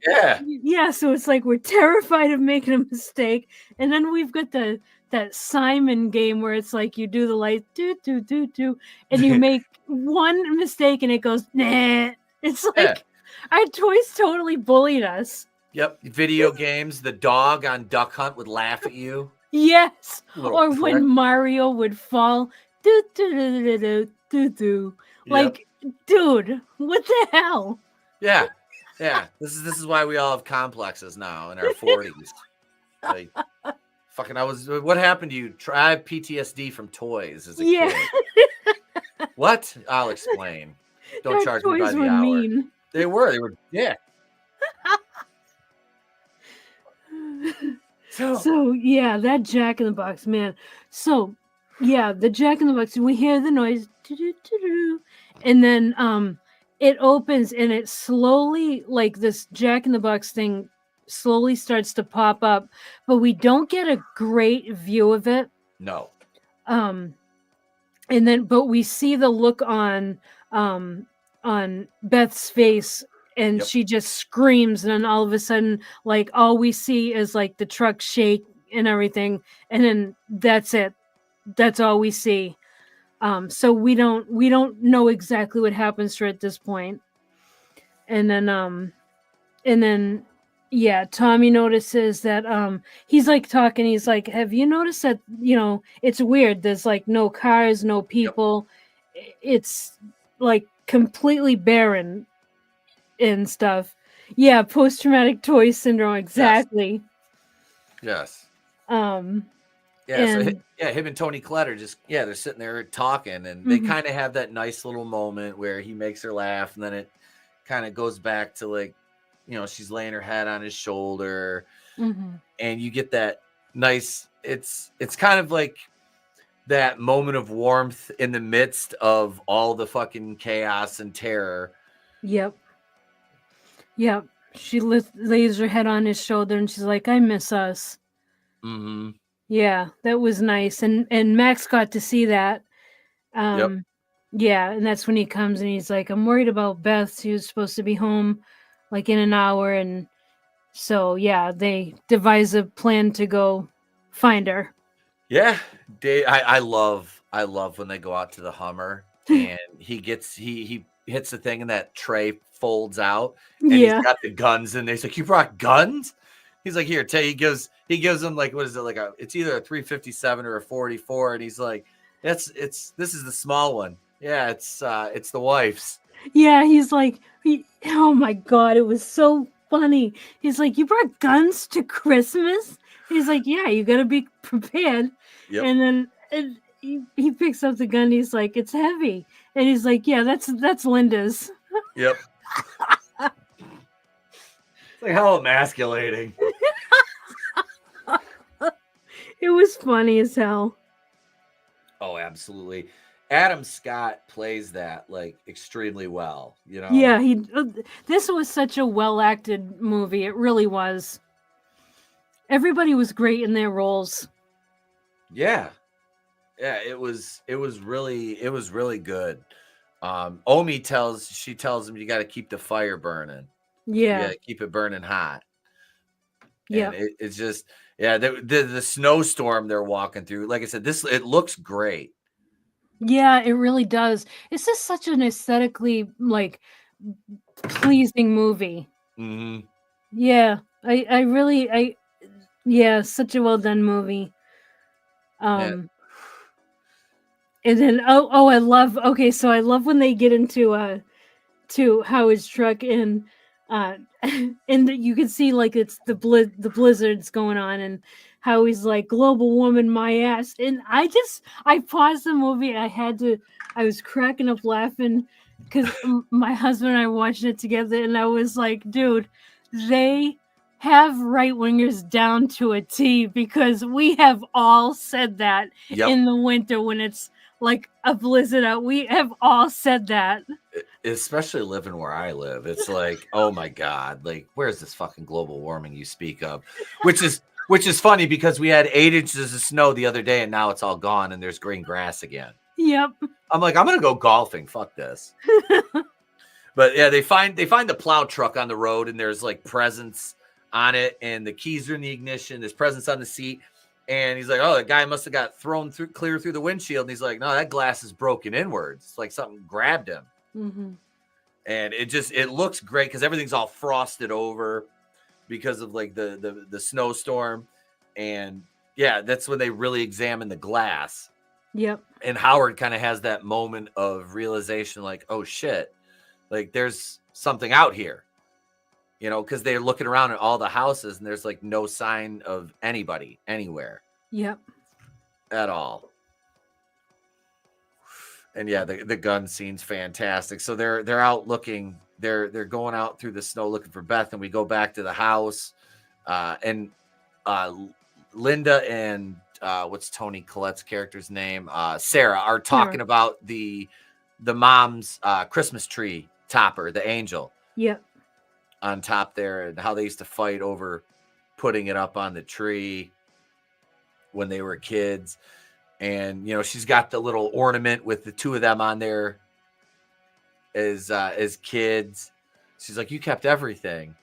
Yeah. so it's like we're terrified of making a mistake. And then we've got that Simon game where it's like you do the light do do do do and you make one mistake and it goes nah. It's like our toys totally bullied us. Yep. Video games, the dog on Duck Hunt would laugh at you. Yes. Little Or prick. when Mario would fall. Do do do do do do do. Like, dude, what the hell? Yeah. Yeah. This is why we all have complexes now in our 40s. Like fucking what happened to you? I have PTSD from toys as a kid. What? I'll explain. Don't Our charge me by toys the were hour. mean. They were yeah. So yeah, that Jack in the Box, man. So yeah, the Jack in the Box, we hear the noise, and then it opens and it slowly, like this Jack in the Box thing slowly starts to pop up, but we don't get a great view of it. No. And then but we see the look on Beth's face, and she just screams, and then all of a sudden, like, all we see is like the truck shake and everything, and then that's it. That's all we see. So we don't know exactly what happens to her at this point. And then yeah, Tommy notices that he's like talking, he's like, have you noticed that, it's weird, there's like no cars, no people. It's like completely barren and stuff. Yeah, post-traumatic toy syndrome, exactly. Yes. And, so him and Toni Colette are just they're sitting there talking, and they kind of have that nice little moment where he makes her laugh, and then it kind of goes back to like, she's laying her head on his shoulder, and you get that nice. It's kind of like that moment of warmth in the midst of all the fucking chaos and terror. Yep. She lays her head on his shoulder, and she's like, "I miss us." Yeah, that was nice, and Max got to see that. Yeah, and that's when he comes and he's like, "I'm worried about Beth. She was supposed to be home, like in an hour," and so yeah, they devise a plan to go find her. Yeah, I love when they go out to the Hummer and he hits the thing and that tray folds out and he's got the guns and he's like, "You brought guns?" He's like, "Here, he gives him like, what is it, like it's either a 357 or a 44, and he's like, this is the small one. Yeah, it's the wife's." Yeah, he's like, oh my god, it was so funny. He's like, "You brought guns to Christmas?" He's like, "Yeah, you gotta be prepared." And then he picks up the gun. He's like, "It's heavy," and he's like, "Yeah, that's Linda's." Yep. It's like, how emasculating. It was funny as hell. Oh, absolutely. Adam Scott plays that like extremely well, Yeah, this was such a well-acted movie. It really was. Everybody was great in their roles. Yeah, it was really good. Omi tells him, "You got to keep the fire burning. Yeah, keep it burning hot." Yeah, it's just the snowstorm they're walking through. Like I said, it looks great. Yeah, it really does. It's just such an aesthetically like pleasing movie. Yeah, I really such a well done movie. And then I love when they get into to Howard's truck and you can see like it's the blizzards going on and how he's like, "Global warming my ass," and I paused the movie. I was cracking up laughing because my husband and I watched it together, and I was like, dude, they have right wingers down to a T, because we have all said that in the winter when it's like a blizzard out. We have all said that. Especially living where I live. It's like, oh my God, like, where's this fucking global warming you speak of? Which is Which is funny because we had 8 inches of snow the other day and now it's all gone and there's green grass again. Yep. I'm like, I'm going to go golfing. Fuck this. But yeah, they find the plow truck on the road and there's like presents on it and the keys are in the ignition. There's presents on the seat. And he's like, oh, the guy must have got thrown clear through the windshield. And he's like, no, that glass is broken inwards. It's like something grabbed him. Mm-hmm. And it looks great because everything's all frosted over because of like the snowstorm. And yeah, that's when they really examine the glass. Yep. And Howard kind of has that moment of realization like, oh shit, like there's something out here, you know, because they're looking around at all the houses and there's like no sign of anybody anywhere. Yep. At all. And yeah, the gun scene's fantastic. So they're out looking, they're going out through the snow looking for Beth, and we go back to the house. And Linda and what's Toni Collette's character's name? Sarah are talking about the mom's Christmas tree topper, the angel. Yep. On top there, and how they used to fight over putting it up on the tree when they were kids. And, you know, she's got the little ornament with the two of them on there as kids. She's like, you kept everything.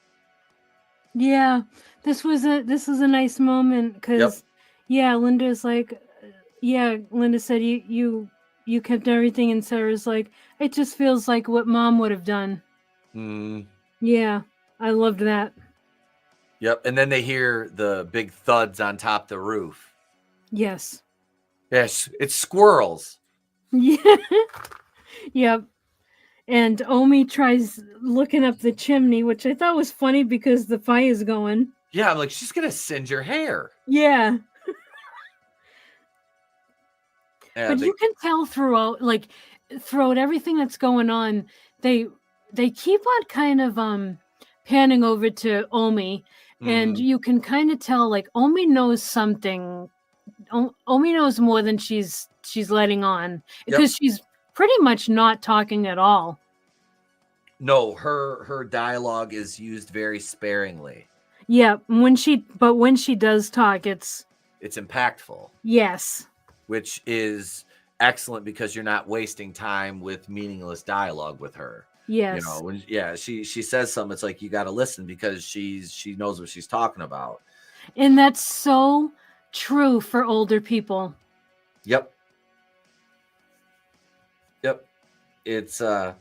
Yeah, this was a nice moment because, yeah, Linda's like, yeah, Linda said you kept everything, and Sarah's like, it just feels like what Mom would have done. Mm. Yeah, I loved that. Yep, and then they hear the big thuds on top of the roof. Yes. Yes, it's squirrels. Yeah. Yep. And Omi tries looking up the chimney, which I thought was funny because the fire's going. Yeah, I'm like, she's gonna singe your hair. Yeah. Yeah, but you can tell throughout everything that's going on, they keep on kind of panning over to Omi, and you can kind of tell like Omi knows something. Omi knows more than she's letting on, because she's pretty much not talking at all. No, her dialogue is used very sparingly. Yeah, when she does talk, it's impactful. Yes. Which is excellent because you're not wasting time with meaningless dialogue with her. Yes. You know, when she says something, it's like you got to listen because she knows what she's talking about. And that's so true for older people. Yep. It's good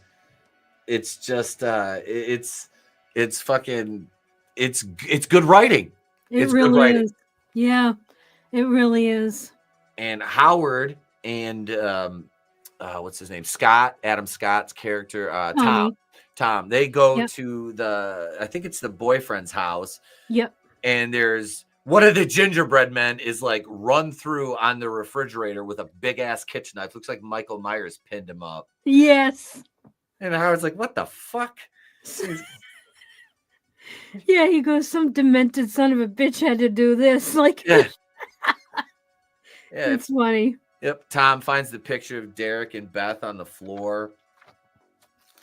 writing. It really is. Yeah, it really is. And Howard and what's his name? Adam Scott's character, Tom, they go to I think it's the boyfriend's house. Yep. And there's one of the gingerbread men is like run through on the refrigerator with a big ass kitchen knife. Looks like Michael Myers pinned him up. Yes. And Howard's like, what the fuck? Yeah, he goes, some demented son of a bitch had to do this. Like, yeah. It's funny. Yep. Tom finds the picture of Derek and Beth on the floor.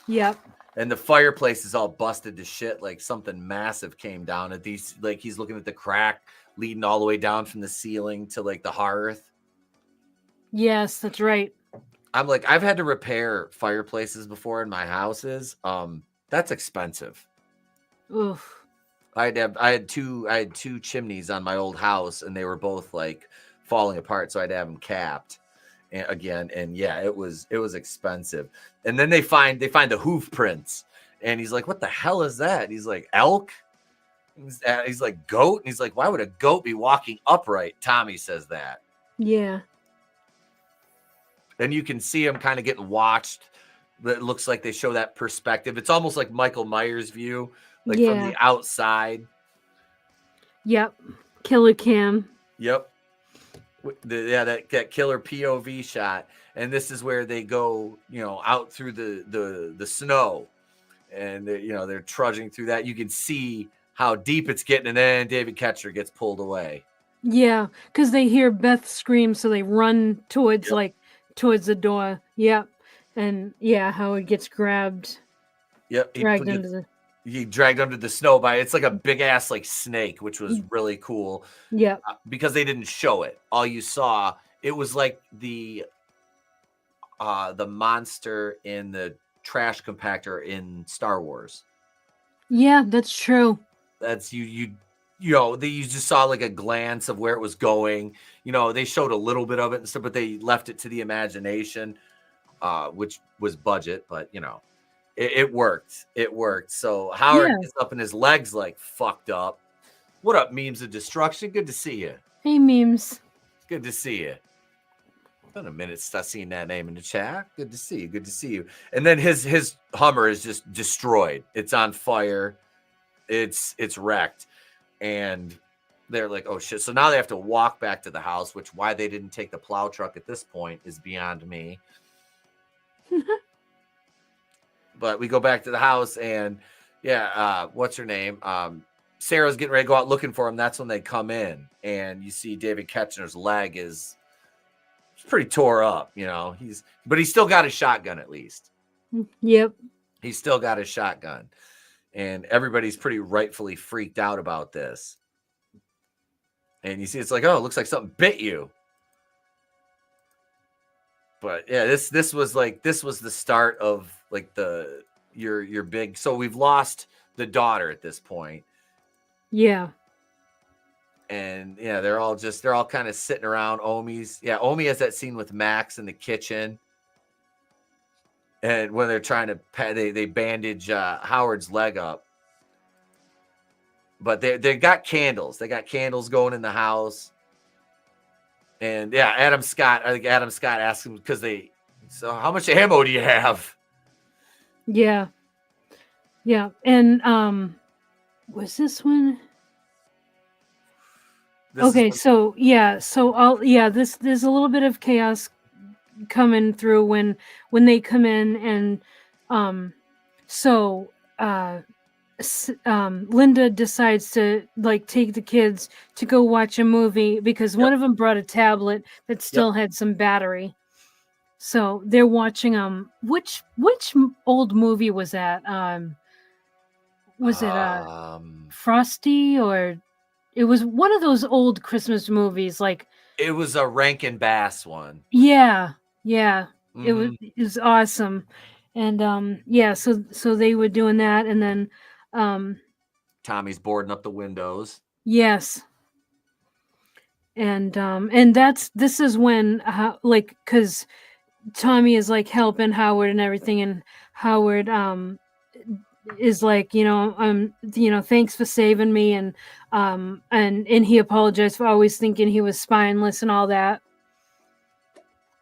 Yep. And the fireplace is all busted to shit. Like something massive came down at these. Like he's looking at the crack leading all the way down from the ceiling to like the hearth. Yes, that's right. I'm like, I've had to repair fireplaces before in my houses. That's expensive. Oof. I had two chimneys on my old house, and they were both like falling apart, so I'd have them capped again. And yeah, it was expensive. And then they find the hoof prints, and he's like, "What the hell is that?" And he's like, "Elk." He's like, "Goat." And he's like, "Why would a goat be walking upright?" Tommy says that. Yeah. Then you can see him kind of getting watched. It looks like they show that perspective. It's almost like Michael Myers' view, like from the outside. Yep. Killer cam. Yep. That killer POV shot. And this is where they go, out through the snow, and they're trudging through that. You can see how deep it's getting, and then David Koechner gets pulled away. Yeah, because they hear Beth scream, so they run towards towards the door. Yep. And yeah, Howard gets grabbed. Yep. Dragged into the... he dragged under the snow by. It's like a big ass like snake, which was really cool. Yeah. Because they didn't show it. All you saw, it was like the monster in the trash compactor in Star Wars. Yeah, that's true. That's you know, you just saw like a glance of where it was going. You know, they showed a little bit of it and stuff, but they left it to the imagination, which was budget, but you know, it worked. It worked. So Howard gets up and his legs like fucked up. What up, memes of destruction? Good to see you. Hey, memes. Good to see you. Been a minute since I seen that name in the chat. Good to see you. Good to see you. And then his Hummer is just destroyed. It's on fire. It's wrecked. And they're like, oh shit. So now they have to walk back to the house, which why they didn't take the plow truck at this point is beyond me. But we go back to the house and what's her name? Sarah's getting ready to go out looking for him. That's when they come in and you see David Koechner's leg is pretty tore up, you know. But he's still got his shotgun at least. Yep. He's still got his shotgun. And everybody's pretty rightfully freaked out about this. And you see, it's like, oh, it looks like something bit you. But yeah, this was the start of like your big. So we've lost the daughter at this point. Yeah. And yeah, they're all kind of sitting around. Omi has that scene with Max in the kitchen. And when they're trying to they bandage Howard's leg up. But they got candles. They got candles going in the house. And yeah, I think Adam Scott asked him so how much ammo do you have? Yeah. Yeah. And was this one? There's a little bit of chaos coming through when they come in, and Linda decides to like take the kids to go watch a movie because one of them brought a tablet that still had some battery. So they're watching which old movie was that? Was it Frosty, or it was one of those old Christmas movies like it was a Rankin Bass one. Yeah. Mm-hmm. It was awesome. And so they were doing that, and then Tommy's boarding up the windows. Yes. And this is when because Tommy is like helping Howard and everything, and Howard is like, thanks for saving me, and he apologized for always thinking he was spineless and all that.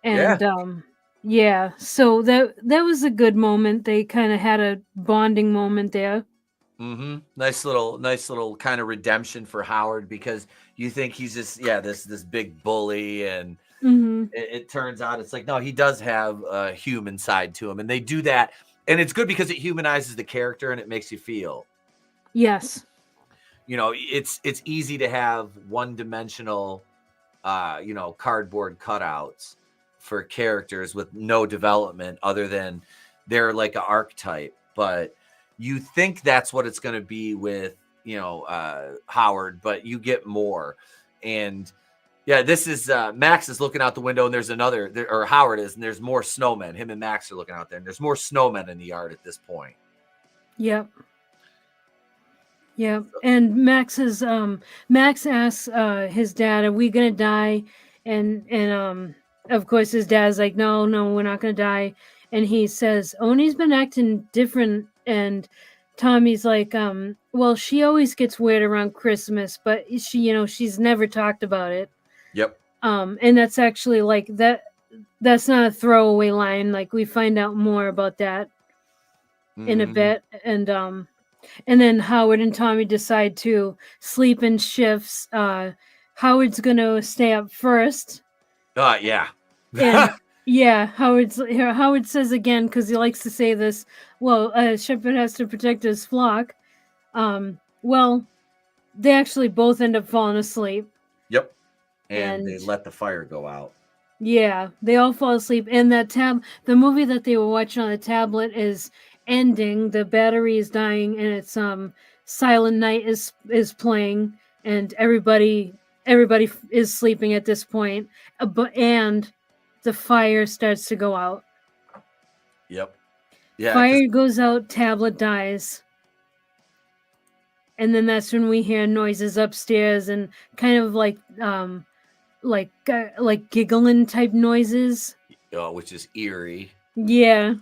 And so that was a good moment. They kind of had a bonding moment there. Mm-hmm. Nice little kind of redemption for Howard, because you think he's just this big bully, and it turns out it's like, no, he does have a human side to him, and they do that, and it's good because it humanizes the character and it makes you feel. Yes. It's easy to have one-dimensional cardboard cutouts for characters with no development other than they're like an archetype, but you think that's what it's going to be with, Howard, but you get more. And this is Max is looking out the window, and there's or Howard is, and there's more snowmen. Him and Max are looking out there, and there's more snowmen in the yard at this point. Yep. And Max asks his dad, "Are we gonna die?" And of course his dad's like, "No, we're not gonna die." And he says, "Oni's been acting different." And Tommy's like, well, she always gets weird around Christmas, but she's never talked about it. Yep. And that's actually like that's not a throwaway line. Like, we find out more about that in a bit. And then Howard and Tommy decide to sleep in shifts. Howard's gonna stay up first. Yeah. And Howard says again, because he likes to say this, well, a shepherd has to protect his flock. Well, they actually both end up falling asleep. Yep. And they let the fire go out. Yeah, they all fall asleep. And the movie that they were watching on the tablet is ending. The battery is dying, and it's Silent Night is playing, and everybody is sleeping at this point. And the fire starts to go out. Yep. Yeah. Fire goes out. Tablet dies. And then that's when we hear noises upstairs and kind of like giggling type noises. Which is eerie. Yeah.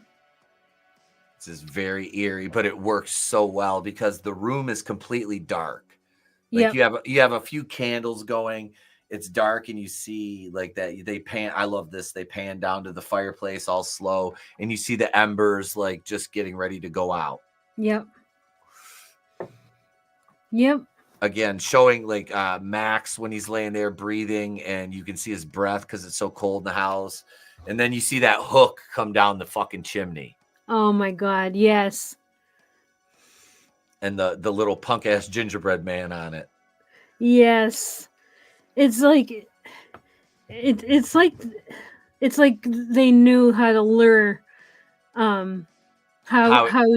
This is very eerie, but it works so well because the room is completely dark. Like you have a few candles going. It's dark, and you see like that they pan. I love this. They pan down to the fireplace all slow, and you see the embers like just getting ready to go out. Yep. Again, showing like Max when he's laying there breathing, and you can see his breath because it's so cold in the house. And then you see that hook come down the fucking chimney. Oh my God, yes. And the little punk ass gingerbread man on it. Yes. It's like it's like they knew how to lure Howie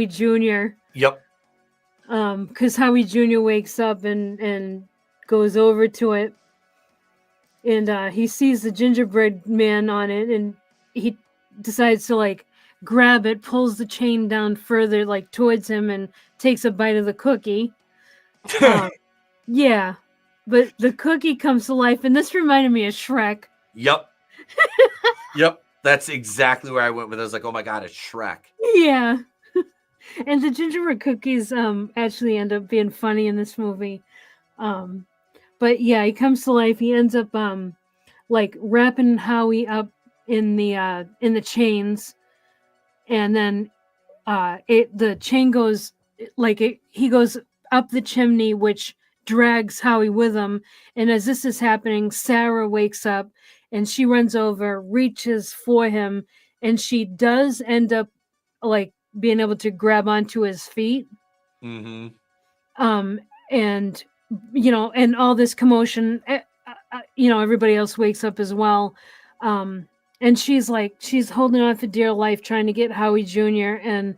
Jr. Yep. Because Howie Jr. wakes up and goes over to it, and he sees the gingerbread man on it, and he decides to like grab it, pulls the chain down further like towards him, and takes a bite of the cookie. Yeah, but the cookie comes to life, and this reminded me of Shrek. Yep. Yep. That's exactly where I went with it. I was like, oh my God, it's Shrek. Yeah. And the gingerbread cookies actually end up being funny in this movie. But yeah, he comes to life. He ends up like wrapping Howie up in the chains, and then the chain goes he goes up the chimney, which drags Howie with him. And as this is happening, Sarah wakes up and she runs over, reaches for him, and she does end up like being able to grab onto his feet. Mm-hmm. And and all this commotion, everybody else wakes up as well. And she's holding on for dear life, trying to get Howie Jr. and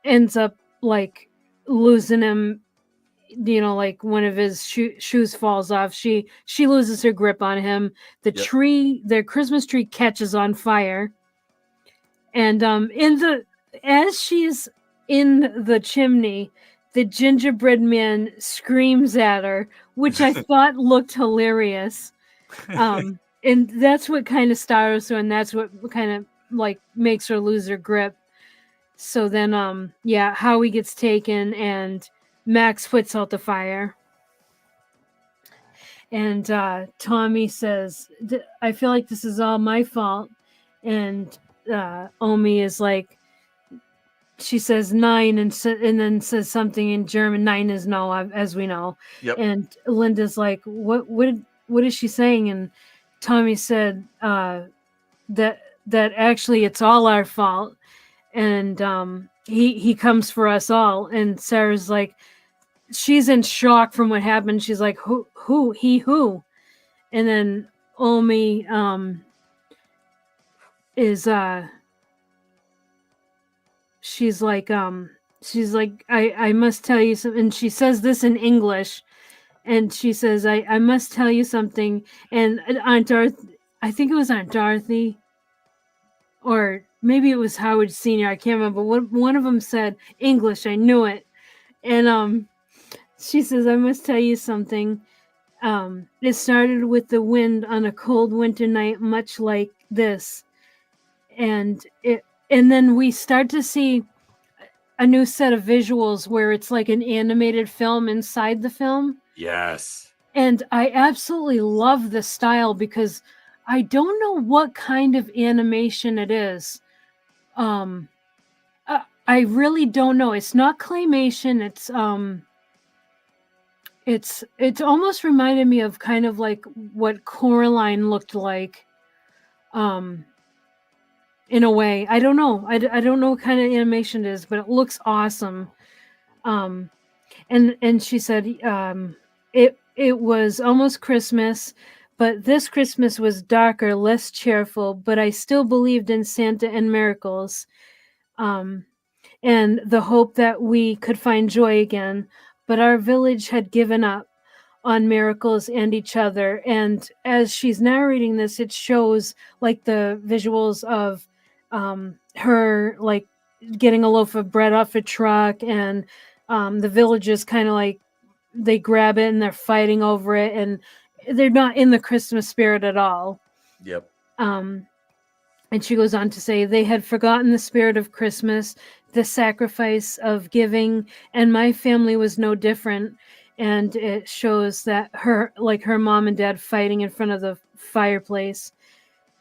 ends up like losing him. Like one of his shoes falls off. She loses her grip on him. Their Christmas tree catches on fire. And as she's in the chimney, the gingerbread man screams at her, which I thought looked hilarious. And that's what kind of startles her, and that's what kind of like makes her lose her grip. So then, Howie gets taken, and Max puts out the fire. And Tommy says, I feel like this is all my fault. And Omi is like, she says 9 and then says something in German. 9 is no, as we know. Yep. And Linda's like, what is she saying? And Tommy said that actually it's all our fault. And he comes for us all. And Sarah's like, she's in shock from what happened. She's like, who? And then Omi is she's like I must tell you something. And she says this in English, and she says I must tell you something. And Aunt Dorothy, I think it was Aunt Dorothy, or maybe it was Howard Sr., I can't remember. One of them said English. I knew it. And she says, I must tell you something. It started with the wind on a cold winter night, much like this. And then we start to see a new set of visuals where it's like an animated film inside the film. Yes. And I absolutely love the style because I don't know what kind of animation it is. I really don't know. It's not claymation. It's almost reminded me of kind of like what Coraline looked like. In a way, I don't know. I don't know what kind of animation it is, but it looks awesome. And she said it was almost Christmas, but this Christmas was darker, less cheerful. But I still believed in Santa and miracles. and the hope that we could find joy again. But our village had given up on miracles and each other. And as she's narrating this, it shows like the visuals of her like getting a loaf of bread off a truck, and the villagers kind of like they grab it and they're fighting over it, and they're not in the Christmas spirit at all. Yep. And she goes on to say they had forgotten the spirit of Christmas, the sacrifice of giving, and my family was no different. And it shows that her mom and dad fighting in front of the fireplace.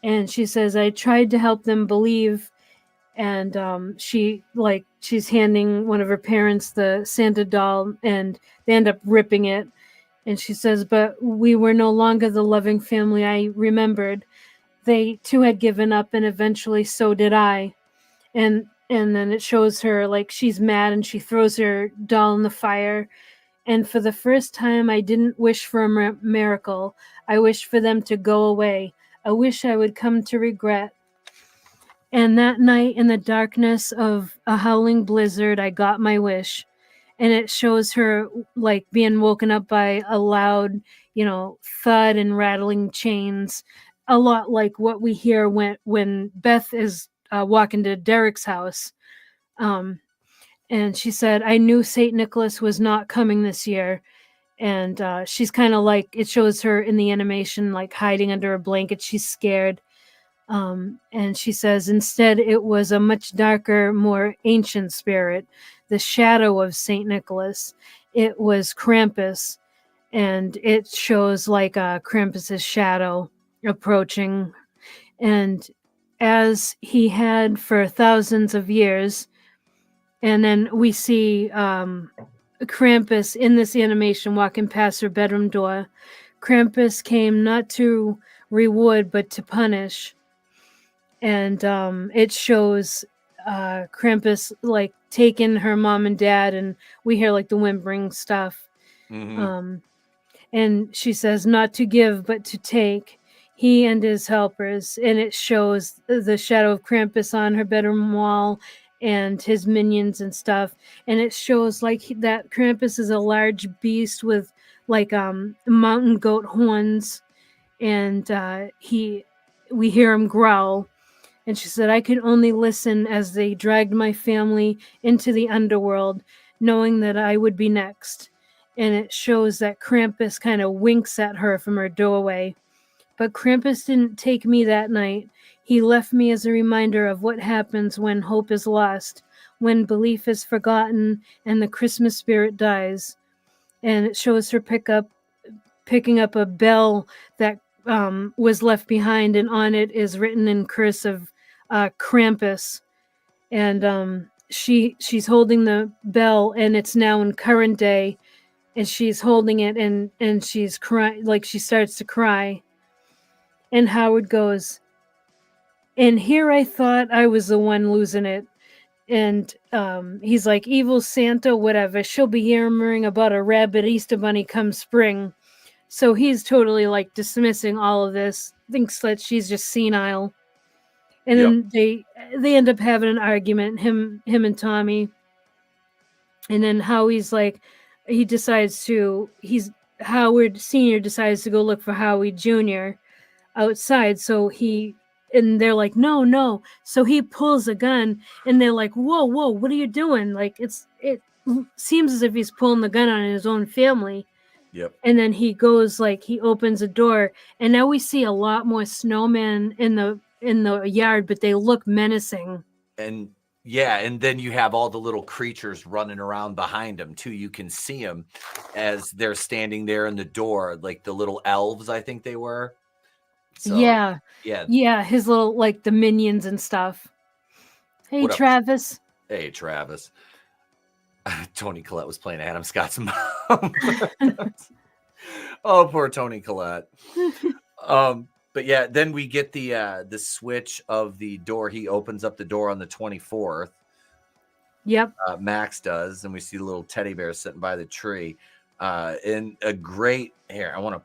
And she says, I tried to help them believe. And she's handing one of her parents the Santa doll, and they end up ripping it. And she says, but we were no longer the loving family I remembered. They too had given up, and eventually so did I. And then it shows her like she's mad, and she throws her doll in the fire. And for the first time, I didn't wish for a miracle. I wished for them to go away. I wish I would come to regret. And that night, in the darkness of a howling blizzard, I got my wish. And it shows her like being woken up by a loud, thud and rattling chains. A lot like what we hear when Beth is walking to Derek's house. And she said, I knew St. Nicholas was not coming this year. And she's kind of like, it shows her in the animation, like hiding under a blanket. She's scared. And she says, instead, it was a much darker, more ancient spirit, the shadow of St. Nicholas. It was Krampus. And it shows like Krampus's shadow approaching. And as he had for thousands of years. And then we see Krampus in this animation walking past her bedroom door. Krampus came not to reward, but to punish. And it shows Krampus like taking her mom and dad, and we hear like the whimpering stuff. Mm-hmm. And she says, not to give, but to take. He and his helpers. And it shows the shadow of Krampus on her bedroom wall, and his minions and stuff. And it shows like that Krampus is a large beast with like mountain goat horns, and we hear him growl. And she said, I could only listen as they dragged my family into the underworld, knowing that I would be next. And it shows that Krampus kind of winks at her from her doorway. But Krampus didn't take me that night. He left me as a reminder of what happens when hope is lost, when belief is forgotten, and the Christmas spirit dies. And it shows her picking up a bell that was left behind, and on it is written in cursive, Krampus. And she's holding the bell, and it's now in current day, and she's holding it, and she's crying, like she starts to cry. And Howard goes, and here I thought I was the one losing it. And he's like, evil Santa, whatever. She'll be yammering about a rabbit Easter bunny come spring. So he's totally like dismissing all of this, thinks that she's just senile. And then they end up having an argument, him and Tommy. And then Howard Sr. decides to go look for Howie Jr. outside. So and they're like, no. So he pulls a gun, and they're like, whoa, what are you doing? Like, it seems as if he's pulling the gun on his own family. Yep. And then he goes, like, he opens a door, and now we see a lot more snowmen in the yard, but they look menacing. And yeah, and then you have all the little creatures running around behind him too. You can see them as they're standing there in the door, like the little elves, I think they were. So, yeah, his little, like, the minions and stuff. Hey, Travis. Hey, Travis. Toni Collette was playing Adam Scott's mom. Oh, poor Toni Collette. But yeah, then we get the switch of the door. He opens up the door on the 24th. Yep. Max does, and we see the little teddy bear sitting by the tree. In a great here, I want to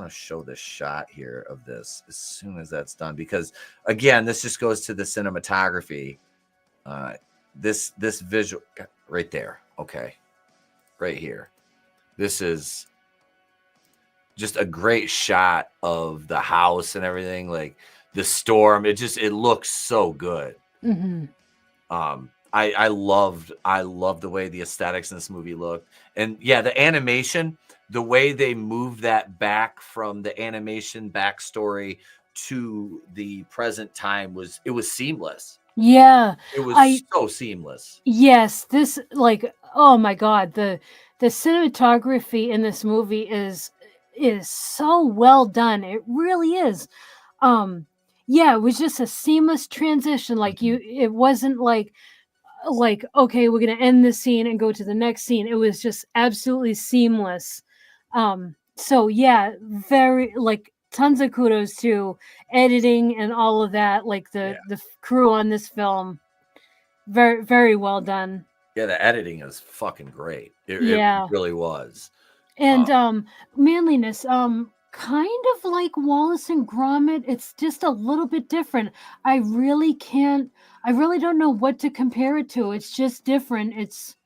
show this shot here of this as soon as that's done, because again, this just goes to the cinematography. this visual right there. Okay. Right here. This is just a great shot of the house and everything, like the storm. It looks so good. Mm-hmm. I loved the way the aesthetics in this movie looked. And yeah, the animation, the way they moved that back from the animation backstory to the present time was seamless. Yeah. It was so seamless. Yes, this, like, oh my God, the cinematography in this movie is so well done. It really is. Yeah, it was just a seamless transition. Like, it wasn't like okay, we're gonna end this scene and go to the next scene. It was just absolutely seamless. So yeah, very, like, tons of kudos to editing and all of that, like the crew on this film. Very, very well done. Yeah, the editing is fucking great. It Yeah. really was. And manliness, kind of like Wallace and Gromit. It's just a little bit different. I really don't know what to compare it to. It's just different. It's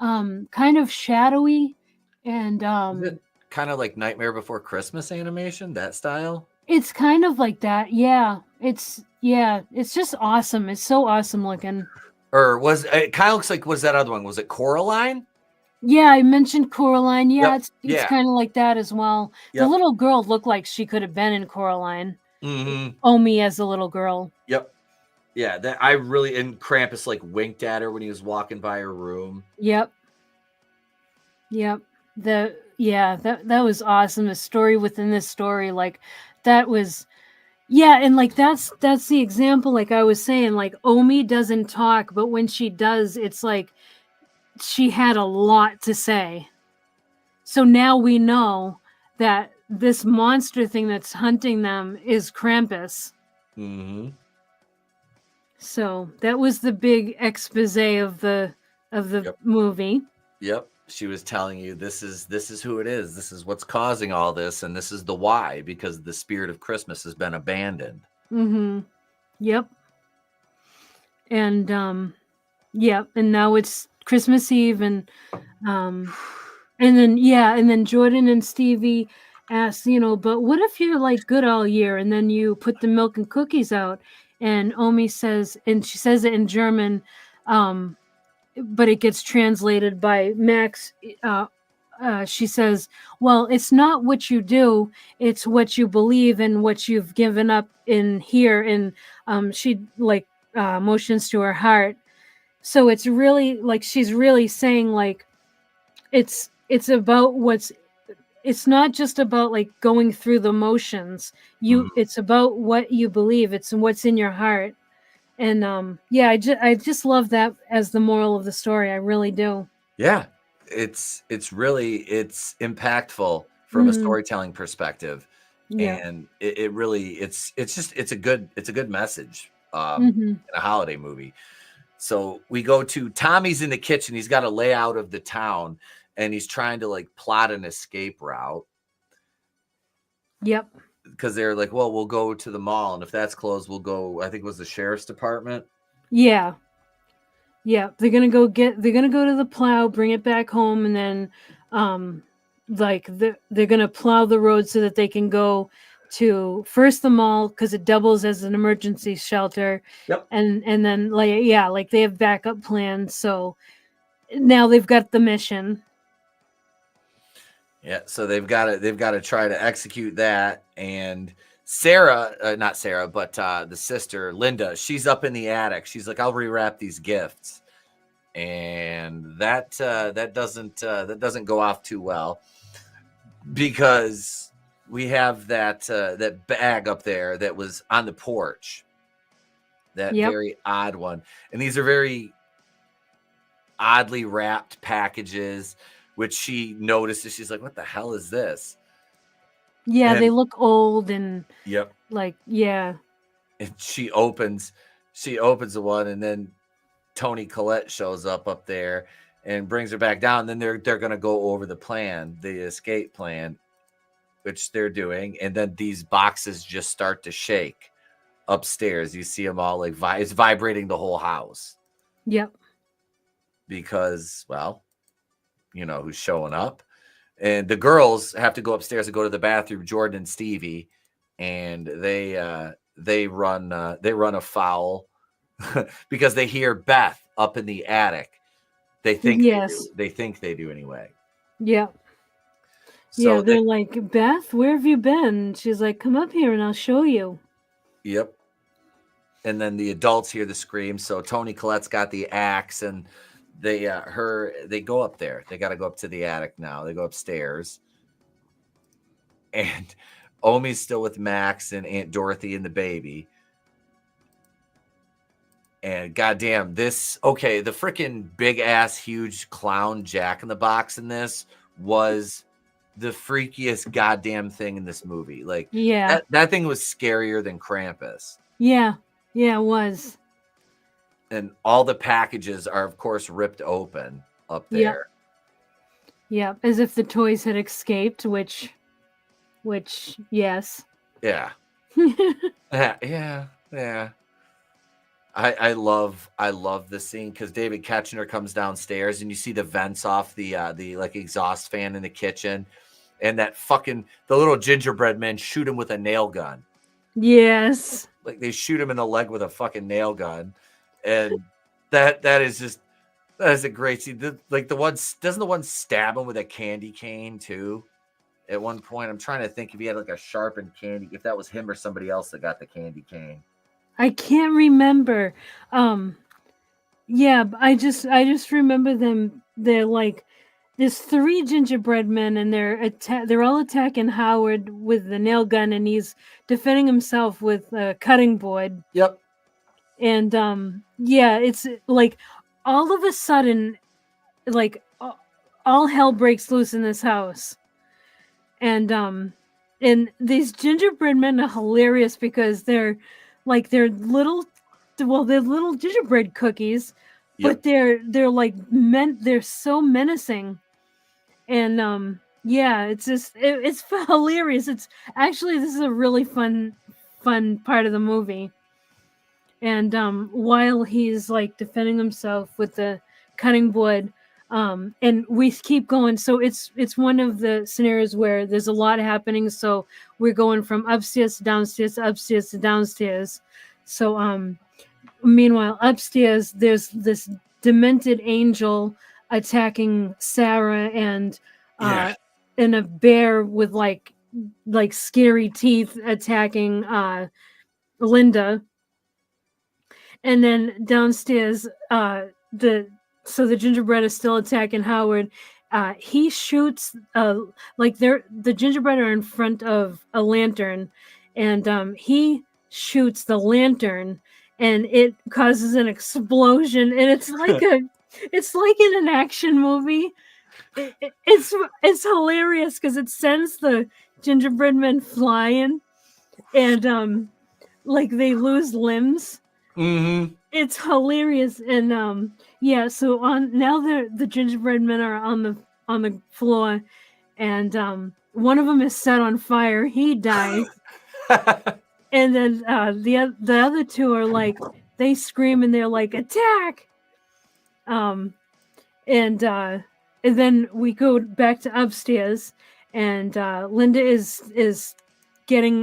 kind of shadowy, and Is it kind of like Nightmare Before Christmas animation, that style? it's kind of like that. Yeah. It's just awesome. It's so awesome looking. Or was it kind of looks like, was that other one? Was it Coraline? Yeah, I mentioned Coraline. Yeah, Yep. it's kind of like that as well. Yep. The little girl looked like she could have been in Coraline. Mm-hmm. Omi as a little girl. Yep. Yeah, that I really, and Krampus like winked at her when he was walking by her room. Yep. That was awesome. The story within this story, like, that was, yeah, and like that's the example, like I was saying, like Omi doesn't talk, but when she does, it's like she had a lot to say. So now we know that this monster thing that's hunting them is Krampus. Mm-hmm. So that was the big expose of the movie. Yep. She was telling you this is who it is. This is what's causing all this, and this is the why, because the spirit of Christmas has been abandoned. Mm-hmm. Yep. And and now it's Christmas Eve, and then Jordan and Stevie asked, but what if you're like good all year and then you put the milk and cookies out? And Omi says, and she says it in German, but it gets translated by Max. She says, well, it's not what you do, it's what you believe and what you've given up in here. And she motions to her heart. So it's really like, she's really saying, like, it's about it's not just about like going through the motions. It's about what you believe. It's what's in your heart. And I just love that as the moral of the story. I really do. Yeah, it's impactful from a storytelling perspective, and it really it's a good message in a holiday movie. So we go to Tommy's in the kitchen. He's got a layout of the town, and he's trying to like plot an escape route. Yep. Because they're like, well, we'll go to the mall, and if that's closed, we'll go. I think it was the sheriff's department. Yeah. They're gonna go to the plow, bring it back home, and then, they're gonna plow the road so that they can go to first the mall because it doubles as an emergency shelter. Yep. And then they have backup plans. So now they've got the mission. Yeah, so they've got to try to execute that. And Sarah, not Sarah, but the sister Linda, she's up in the attic. She's like, I'll rewrap these gifts, and that doesn't go off too well, because we have that bag up there that was on the porch, that very odd one, and these are very oddly wrapped packages, which she notices. She's like, what the hell is this? Yeah, and they look old and yep. And she opens the one, and then Toni Colette shows up there and brings her back down. And then they're gonna go over the escape plan, which they're doing, and then these boxes just start to shake upstairs. You see them all like it's vibrating the whole house. Yep. because, well, you know who's showing up. And the girls have to go upstairs and go to the bathroom, Jordan and Stevie, and they run afoul because they hear Beth up in the attic. They think Yes. they do anyway. Yeah. So they're like, Beth, where have you been? She's like, come up here and I'll show you. Yep. And then the adults hear the scream. So Toni Colette's got the axe, and they go up there. They got to go up to the attic now. They go upstairs, and Omi's still with Max and Aunt Dorothy and the baby. And goddamn, the freaking big ass huge clown Jack in the Box in this was the freakiest goddamn thing in this movie. Like, yeah, that thing was scarier than Krampus. Yeah, it was. And all the packages are, of course, ripped open up there. Yeah, as if the toys had escaped, which, yes. Yeah. Yeah. I love the scene because David Koechner comes downstairs and you see the vents off the like exhaust fan in the kitchen, and that the little gingerbread men shoot him with a nail gun. Yes. Like they shoot him in the leg with a fucking nail gun, and that is a great scene. Doesn't the one stab him with a candy cane too? At one point, I'm trying to think if he had like a sharpened candy, if that was him or somebody else that got the candy cane. I can't remember. Yeah, I just remember them. They're like, there's 3 gingerbread men, and they're all attacking Howard with the nail gun, and he's defending himself with a cutting board. Yep. And yeah, it's like all of a sudden, like all hell breaks loose in this house, and these gingerbread men are hilarious because they're little gingerbread cookies, but they're like they're so menacing, and yeah, it's just it's hilarious. It's actually, this is a really fun part of the movie. And while he's like defending himself with the cutting board, and we keep going. So it's one of the scenarios where there's a lot happening. So we're going from upstairs to downstairs, upstairs to downstairs. So meanwhile, upstairs there's this demented angel attacking Sarah, and a bear with like scary teeth attacking Linda. And then downstairs, the gingerbread is still attacking Howard. He shoots the gingerbread are in front of a lantern, and he shoots the lantern, and it causes an explosion. And it's like it's like in an action movie. It's hilarious because it sends the gingerbread men flying, and like they lose limbs. Mm-hmm. It's hilarious. And yeah, so now the gingerbread men are on the floor, and one of them is set on fire. He dies. And then the other 2 are like, they scream and they're like, attack. And then we go back to upstairs, and Linda is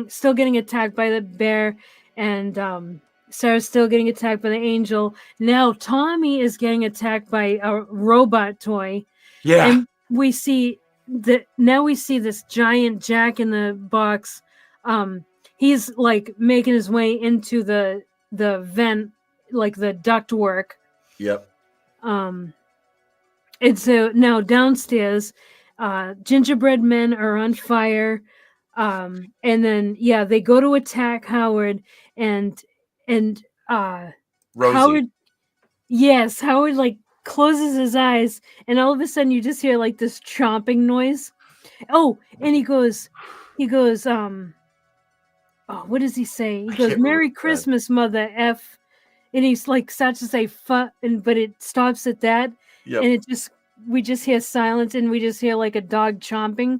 still getting attacked by the bear, and Sarah's still getting attacked by the angel. Now Tommy is getting attacked by a robot toy. Yeah. And we see this giant Jack in the Box. He's like making his way into the vent, like the ductwork. Yep. And so now downstairs, gingerbread men are on fire. And then they go to attack Howard, and Rosie. Howard like closes his eyes, and all of a sudden you just hear like this chomping noise. Oh, and he goes, what does he say? He goes, Merry Christmas, Mother F. And he's like starts to say fuck, but it stops at that. Yep. And we just hear silence, and we just hear like a dog chomping.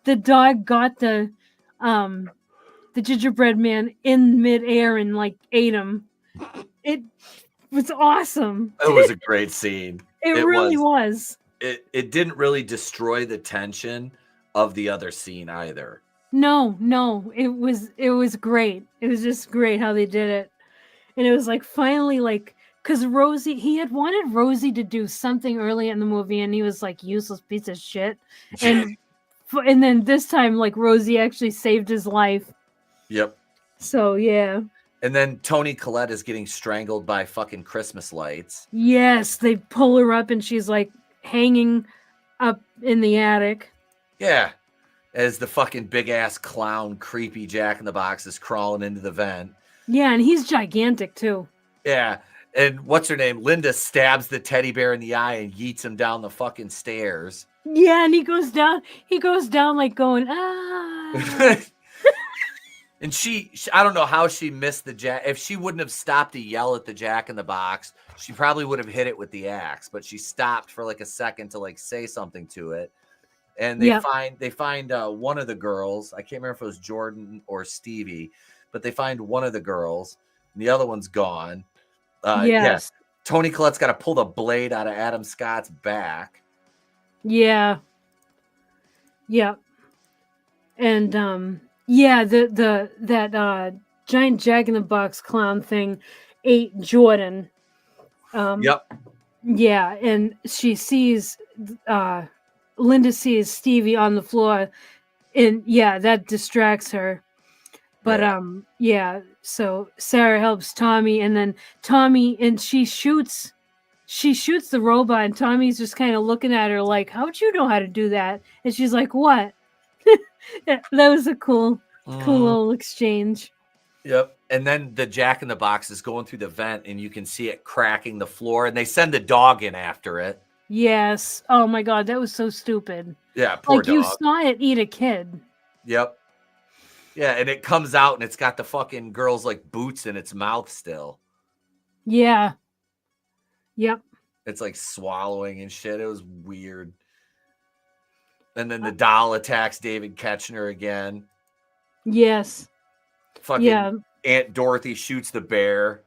The dog got the gingerbread man in midair and like ate him. It was awesome. It was a great scene. It really was. It didn't really destroy the tension of the other scene either. No, it was great. It was just great how they did it. And it was like finally like because Rosie, he had wanted Rosie to do something early in the movie, and he was like useless piece of shit. And then this time, like Rosie actually saved his life. Yep. So yeah. And then Toni Collette is getting strangled by fucking Christmas lights. Yes, they pull her up, and she's like hanging up in the attic. Yeah. As the fucking big ass clown, creepy Jack in the Box is crawling into the vent. Yeah, and he's gigantic too. Yeah. And what's her name? Linda stabs the teddy bear in the eye and yeets him down the fucking stairs. Yeah, and he goes down like going, ah. And she, I don't know how she missed the Jack. If she wouldn't have stopped to yell at the Jack in the Box, she probably would have hit it with the axe. But she stopped for like a second to like say something to it. And they find one of the girls. I can't remember if it was Jordan or Stevie, but they find one of the girls, and the other one's gone. Yes. Toni Collette's got to pull the blade out of Adam Scott's back. Yeah. Yeah. And that giant Jack in the Box clown thing ate Jordan. Yep. Yeah, and she sees Linda sees Stevie on the floor, and yeah, that distracts her. But so Sarah helps Tommy, and then she shoots the robot, and Tommy's just kind of looking at her like, how'd you know how to do that? And she's like, what? That was a cool little exchange. Yep. And then the Jack in the Box is going through the vent, and you can see it cracking the floor, and they send the dog in after it. Yes. Oh my God, that was so stupid. Yeah, poor dog. You saw it eat a kid. Yep. Yeah, and it comes out, and it's got the fucking girl's like boots in its mouth still. Yeah. Yep. It's like swallowing and shit. It was weird. And then the doll attacks David Koechner again. Yes. Fucking Aunt Dorothy shoots the bear.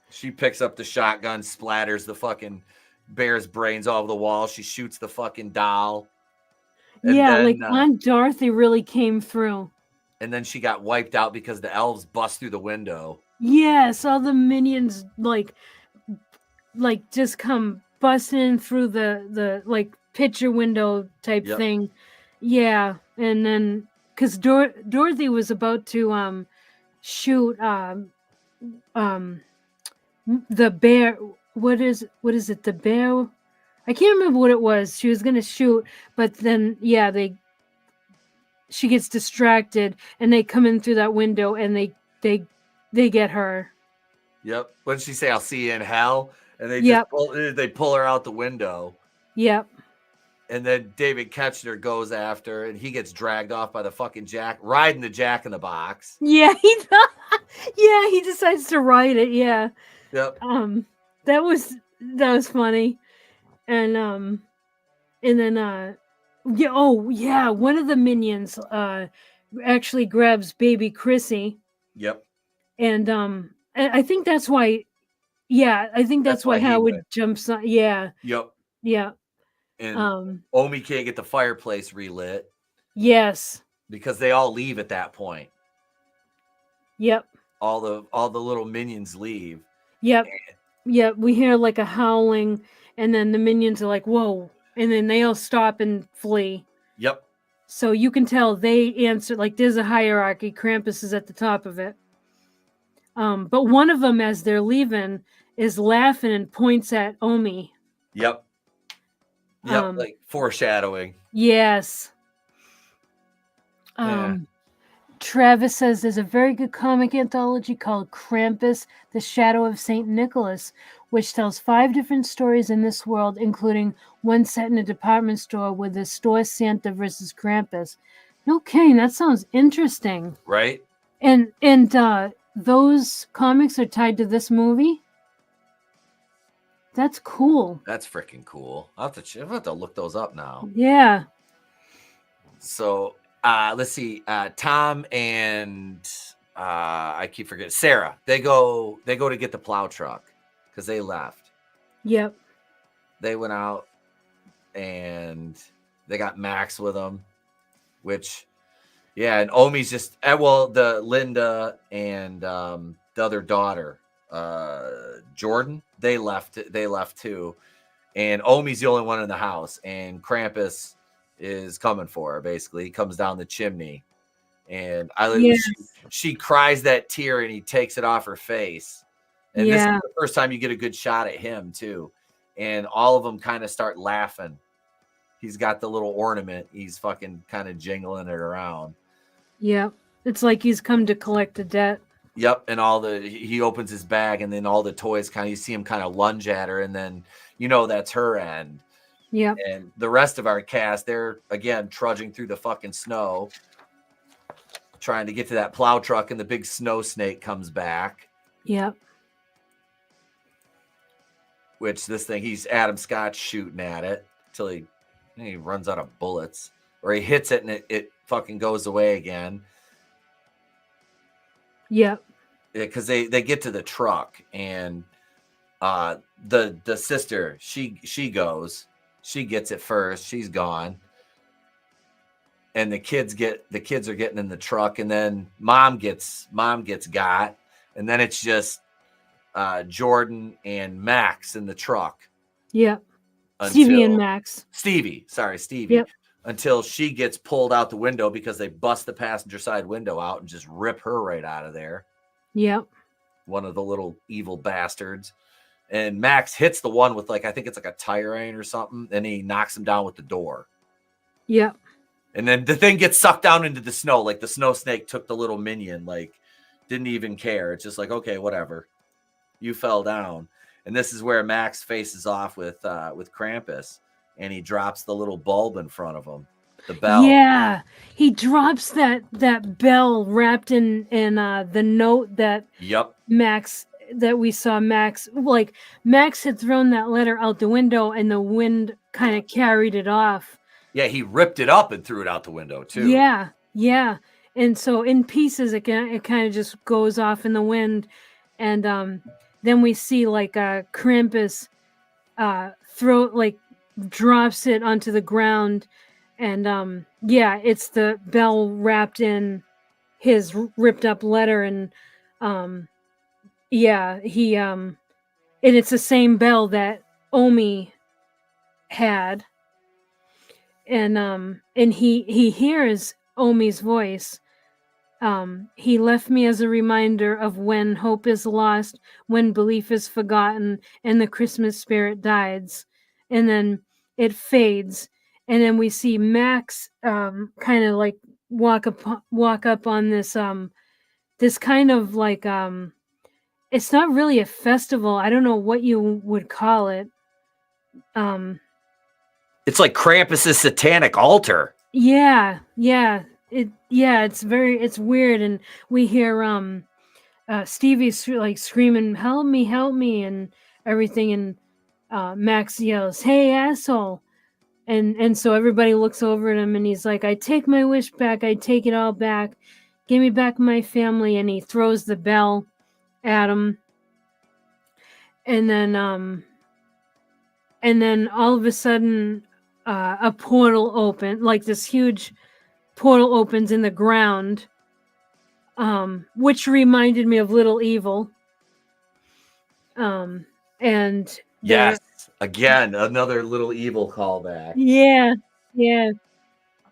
She picks up the shotgun, splatters the fucking bear's brains all over the wall. She shoots the fucking doll. And then, Aunt Dorothy really came through. And then she got wiped out because the elves bust through the window. Yes, all the minions like just come busting in through the like picture window type thing. Yeah, and then because Dorothy was about to shoot the bear. What is it? The bear? I can't remember what it was. She was gonna shoot, but then she gets distracted, and they come in through that window, and they get her. Yep. What did she say? I'll see you in hell. And they just pull her out the window. Yep. And then David Koechner goes after, and he gets dragged off by the fucking riding the Jack in the Box. Yeah, he decides to ride it. Yeah. Yep. That was funny, and then one of the minions actually grabs baby Chrissy. Yep. And I think that's why. Yeah, I think that's why Howard jumps on. Yeah. Yep. Yeah. And Omi can't get the fireplace relit. Yes. Because they all leave at that point. Yep. All the little minions leave. Yep. Yep. We hear like a howling, and then the minions are like, "Whoa!" And then they all stop and flee. Yep. So you can tell they answer like there's a hierarchy. Krampus is at the top of it. But one of them, as they're leaving, is laughing and points at Omi. Yep. Yep, like foreshadowing. Yes. Travis says there's a very good comic anthology called Krampus, The Shadow of St. Nicholas, which tells 5 different stories in this world, including one set in a department store with the store Santa versus Krampus. No kidding, that sounds interesting. Right? And those comics are tied to this movie? That's cool. That's freaking cool. I'll have to look those up now. Yeah. So let's see. Tom and I keep forgetting Sarah. They go to get the plow truck because they left. Yep. They went out and they got Max with them, which, yeah, and Omi's just, well, the Linda and the other daughter, Jordan, they left too. And Omi's the only one in the house, and Krampus is coming for her, basically. He comes down the chimney, and she cries that tear, and he takes it off her face. And this is the first time you get a good shot at him, too. And all of them kind of start laughing. He's got the little ornament. He's fucking kind of jingling it around. Yep. It's like he's come to collect a debt. Yep. And he opens his bag, and then all the toys you see him kind of lunge at her, and then, that's her end. Yep. And the rest of our cast, they're, again, trudging through the fucking snow, trying to get to that plow truck, and the big snow snake comes back. Yep. Which he's Adam Scott shooting at it till he runs out of bullets, or he hits it and it fucking goes away again. Yep. Because they get to the truck, and the sister, she goes, she gets it first, she's gone, and the kids are getting in the truck, and then mom gets got, and then it's just Jordan and Max in the truck. Yep. Stevie and Max. Stevie. Yep. Until she gets pulled out the window because they bust the passenger side window out and just rip her right out of there. Yep. One of the little evil bastards. And Max hits the one with, I think it's like a tire iron or something, and he knocks him down with the door. Yep. And then the thing gets sucked down into the snow, like the snow snake took the little minion, didn't even care. It's just okay, whatever. You fell down. And this is where Max faces off with Krampus, and he drops the little bulb in front of him, the bell. Yeah, he drops that bell wrapped in the note that Max, that we saw Max, Max had thrown that letter out the window, and the wind kind of carried it off. Yeah, he ripped it up and threw it out the window too. Yeah. And so in pieces, it kind of just goes off in the wind, and then we see Krampus drops it onto the ground, and it's the bell wrapped in his ripped up letter, and he and it's the same bell that Omi had, and he hears Omi's voice. He left me as a reminder of when hope is lost, when belief is forgotten, and the Christmas spirit dies. And then it fades, and then we see Max kind of walk up on this this kind of it's not really a festival. I don't know what you would call it. It's like Krampus's satanic altar. Yeah. It's weird, and we hear Stevie screaming, help me, and everything, and Max yells, hey, asshole. And so everybody looks over at him, and he's like, I take my wish back, I take it all back, give me back my family. And he throws the bell at him, and then all of a sudden a portal opened, this huge portal opens in the ground, which reminded me of Little Evil. And yes, again, another Little Evil callback. Yeah.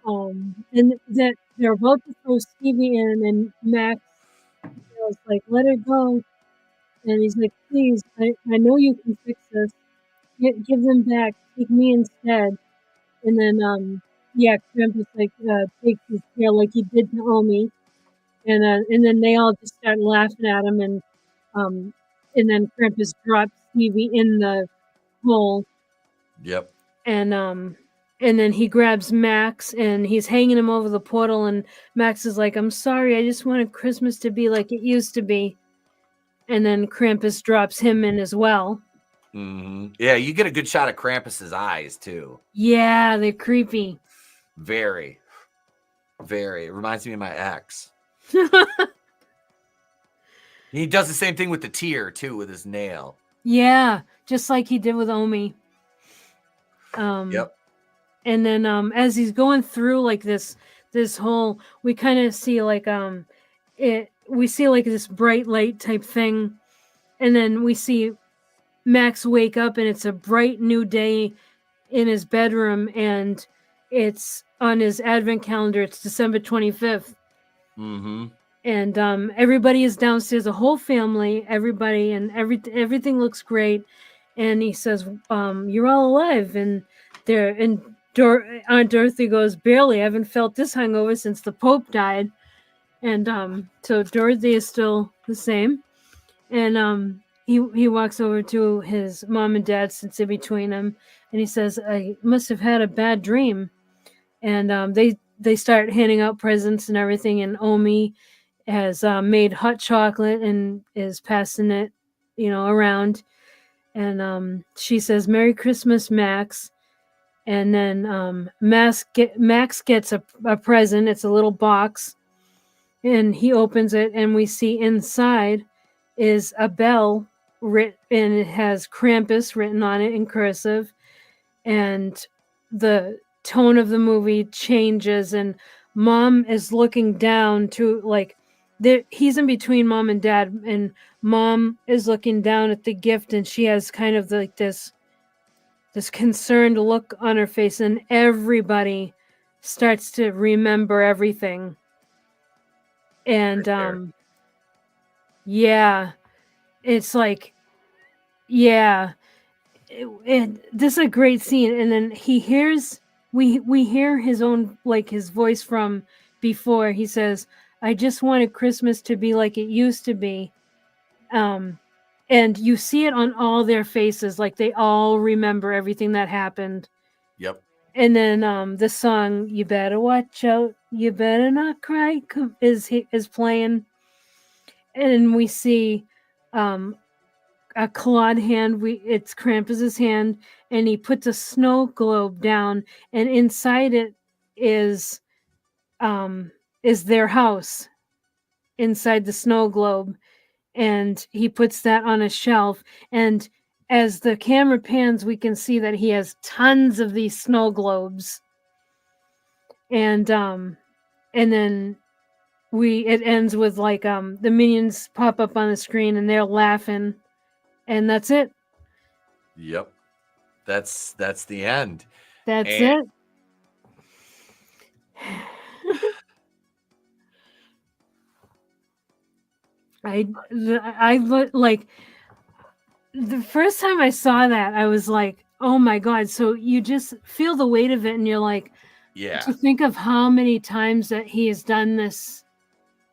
And that they're about to throw Stevie in, and Max was like, let it go. And he's like, please, I know you can fix this. Give them back. Take me instead. And then Krampus takes his tail like he did to Omi, and then they all just start laughing at him, and then Krampus drops Stevie in the hole. Yep. And then he grabs Max, and he's hanging him over the portal, and Max is like, I'm sorry, I just wanted Christmas to be like it used to be. And then Krampus drops him in as well. Mm-hmm. Yeah, you get a good shot of Krampus's eyes too. Yeah, they're creepy. Very, very. It reminds me of my ex. He does the same thing with the tear too, with his nail. Yeah, just like he did with Omi. Yep. And then as he's going through like this whole, we kind of see like we see like this bright light type thing, and then we see Max wake up and it's a bright new day in his bedroom, and it's on his advent calendar, it's December 25th. Mm-hmm. And everybody is downstairs, the whole family, everybody, and everything looks great. And he says, "You're all alive." And Aunt Dorothy goes, "Barely. I haven't felt this hungover since the Pope died." And so Dorothy is still the same. And he walks over to his mom and dad, sits in between them, and he says, "I must have had a bad dream." And they start handing out presents and everything, and Omi has made hot chocolate and is passing it, around. And she says, "Merry Christmas, Max." And then Max gets a present. It's a little box, and he opens it, and we see inside is a bell written, and it has Krampus written on it in cursive. And the tone of the movie changes, and Mom is looking down to like he's in between Mom and Dad, and Mom is looking down at the gift, and she has kind of like this concerned look on her face, and everybody starts to remember everything. And yeah, it's like, yeah, this is a great scene. And then he hears, we hear his own, like his voice from before. He says, "I just wanted Christmas to be like it used to be." And you see it on all their faces, like they all remember everything that happened. Yep. And then the song "You Better Watch Out, You Better Not Cry" is playing. And we see a clawed hand. It's Krampus's hand, and he puts a snow globe down, and inside it is their house inside the snow globe. And he puts that on a shelf, and as the camera pans, we can see that he has tons of these snow globes. And then it ends with like the minions pop up on the screen, and they're laughing, and that's it. Yep. That's the end. That's And- it. I like the first time I saw that, I was like, "Oh my god!" So you just feel the weight of it, and you're like, Yeah. to think of how many times that he has done this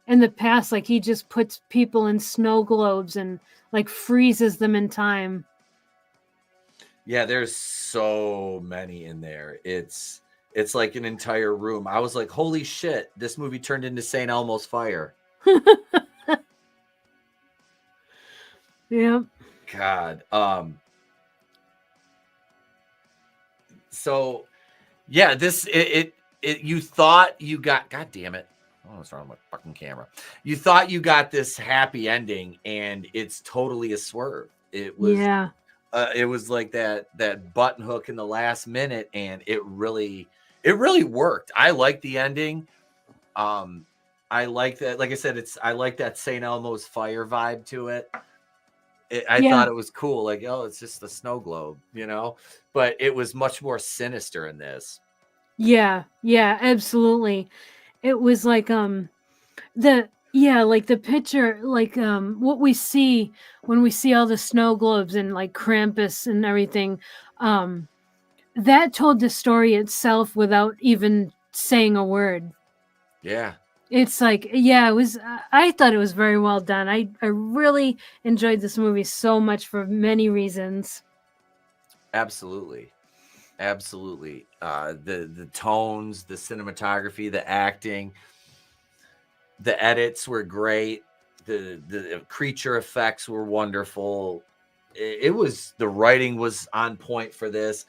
in the past. Like he just puts people in snow globes and like freezes them in time. Yeah, there's so many in there. It's like an entire room. I was like, holy shit, this movie turned into St. Elmo's Fire. Yeah. God. So yeah, this it you thought you got, god damn it. Oh, what's wrong with my fucking camera? You thought you got this happy ending, and it's totally a swerve. It was like that button hook in the last minute, and it really worked. I like the ending. I like that. Like I said, I like that St. Elmo's Fire vibe to it. I thought it was cool. Like, oh, it's just the snow globe, but it was much more sinister in this. Yeah, absolutely. It was like the picture, like what we see when we see all the snow globes and like Krampus and everything, that told the story itself without even saying a word. Yeah. It's like, it was, I thought it was very well done. I really enjoyed this movie so much for many reasons. Absolutely. The tones, the cinematography, the acting, the edits were great. The creature effects were wonderful. It was, the writing was on point for this.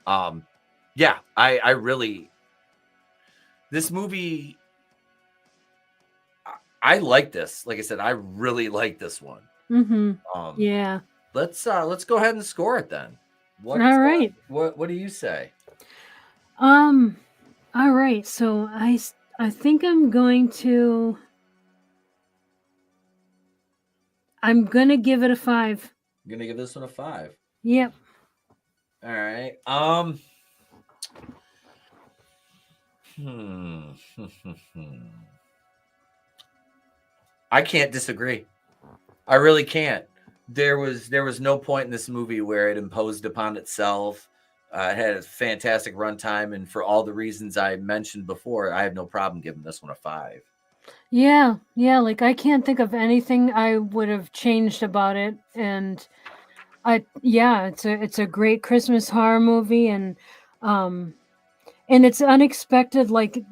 I really, this movie, I like this. Like I said, I really like this one. Mm-hmm. Yeah. let's go ahead and score it then. All right. What do you say? All right. So I think I'm going to give it a 5. You're gonna give this one a 5. Yep. All right. I can't disagree. I really can't. There was no point in this movie where it imposed upon itself. It had a fantastic runtime, and for all the reasons I mentioned before, I have no problem giving this one a 5. Yeah. Like I can't think of anything I would have changed about it, and it's a great Christmas horror movie, and it's unexpected. Like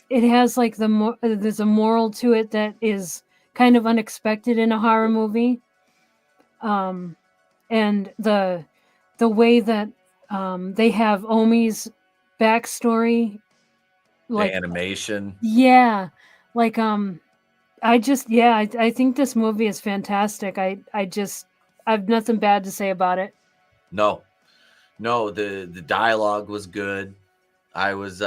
it has like there's a moral to it that is kind of unexpected in a horror movie. And the way that they have Omi's backstory, like the animation. Yeah, like I think this movie is fantastic. I have nothing bad to say about it. No, the dialogue was good. I was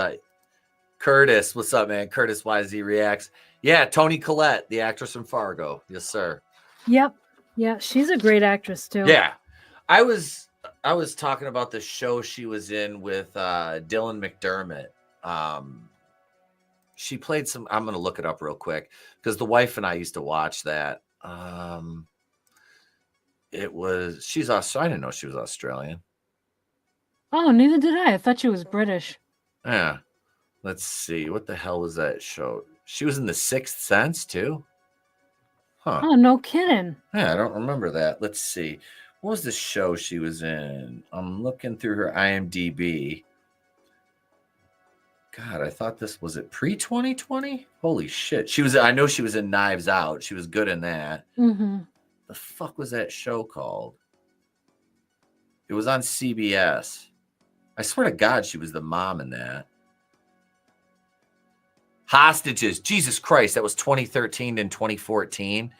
Curtis, what's up, man? Curtis YZ reacts. Yeah, Toni Collette, the actress from Fargo. Yes, sir. Yep. Yeah, she's a great actress too. Yeah. I was talking about the show she was in with Dylan McDermott. She played some, I'm going to look it up real quick because the wife and I used to watch that. She's Australian. I didn't know she was Australian. Oh, neither did I. I thought she was British. Yeah. Let's see. What the hell was that show? She was in The Sixth Sense too. Huh. Oh, no kidding. Yeah, I don't remember that. Let's see. What was the show she was in? I'm looking through her IMDb. God, I thought this was it pre-2020? Holy shit. I know she was in Knives Out. She was good in that. Mm-hmm. The fuck was that show called? It was on CBS. I swear to God, she was the mom in that. Hostages. Jesus Christ, that was 2013 and 2014.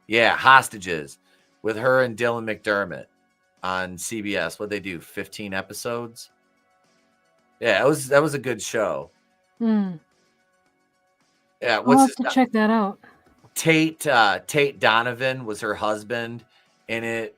Yeah, Hostages with her and Dylan McDermott on CBS. What'd they do? 15 episodes? Yeah, that was a good show. Mm. Yeah, I'll have to check that out. Tate Donovan was her husband in it.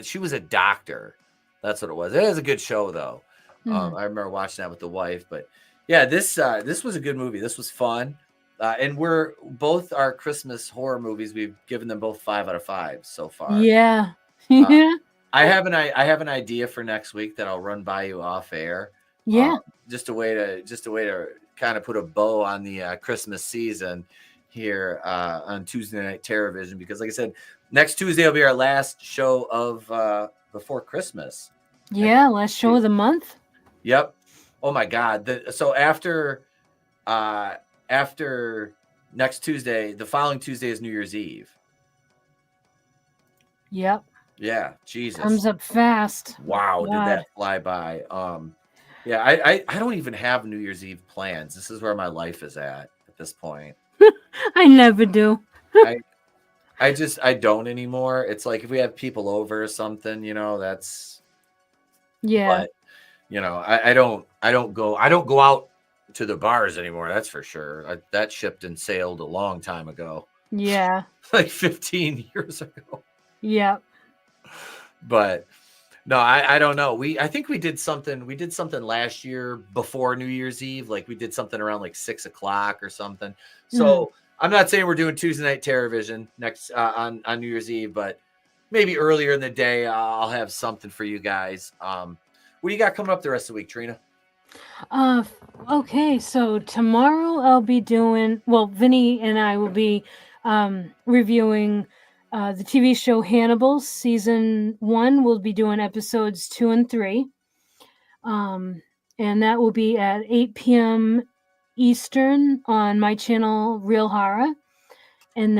She was a doctor. That's what it was. It was a good show though. I remember watching that with the wife, but yeah, this was a good movie. This was fun. And we're both our Christmas horror movies. We've given them both 5 out of 5 so far. Yeah. Yeah. I have an idea for next week that I'll run by you off air. Yeah. Just a way to kind of put a bow on the Christmas season here on Tuesday Night TerrorVision, because like I said, next Tuesday will be our last show of before Christmas. Yeah, last show of the month. Yep. Oh my God. So after next Tuesday, the following Tuesday is New Year's Eve. Yep. Yeah, Jesus. Comes up fast. Wow, God. did that fly by? Yeah, I don't even have New Year's Eve plans. This is where my life is at this point. I never do. I don't anymore. It's like if we have people over or something, that's Yeah. But I don't go out to the bars anymore. That's for sure. That shipped and sailed a long time ago. Yeah. Like 15 years ago. Yeah. But no, I don't know. I think we did something last year before New Year's Eve. Like we did something around like 6 o'clock or something. So I'm not saying we're doing Tuesday Night TerrorVision next on New Year's Eve, but maybe earlier in the day I'll have something for you guys. What do you got coming up the rest of the week, Trina? Okay, so tomorrow I'll be doing, Vinny and I will be reviewing the TV show Hannibal season 1. We'll be doing episodes 2 and 3. And that will be at 8 p.m. Eastern on my channel Real Horror. And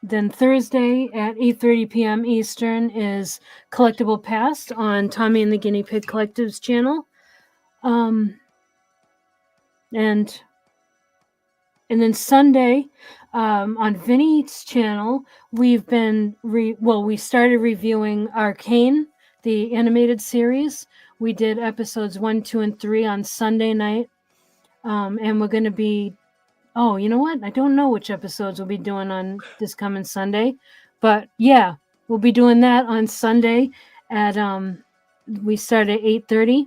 then Thursday at 8:30 p.m. Eastern is Collectible Past on Tommy and the Guinea Pig Collective's channel. And And then Sunday, on Vinnie's channel, we've been we started reviewing Arcane, the animated series. We did episodes 1, 2, and 3 on Sunday night, and we're going to be. Oh, you know what? I don't know which episodes we'll be doing on this coming Sunday, but yeah, we'll be doing that on Sunday at we start at 8:30,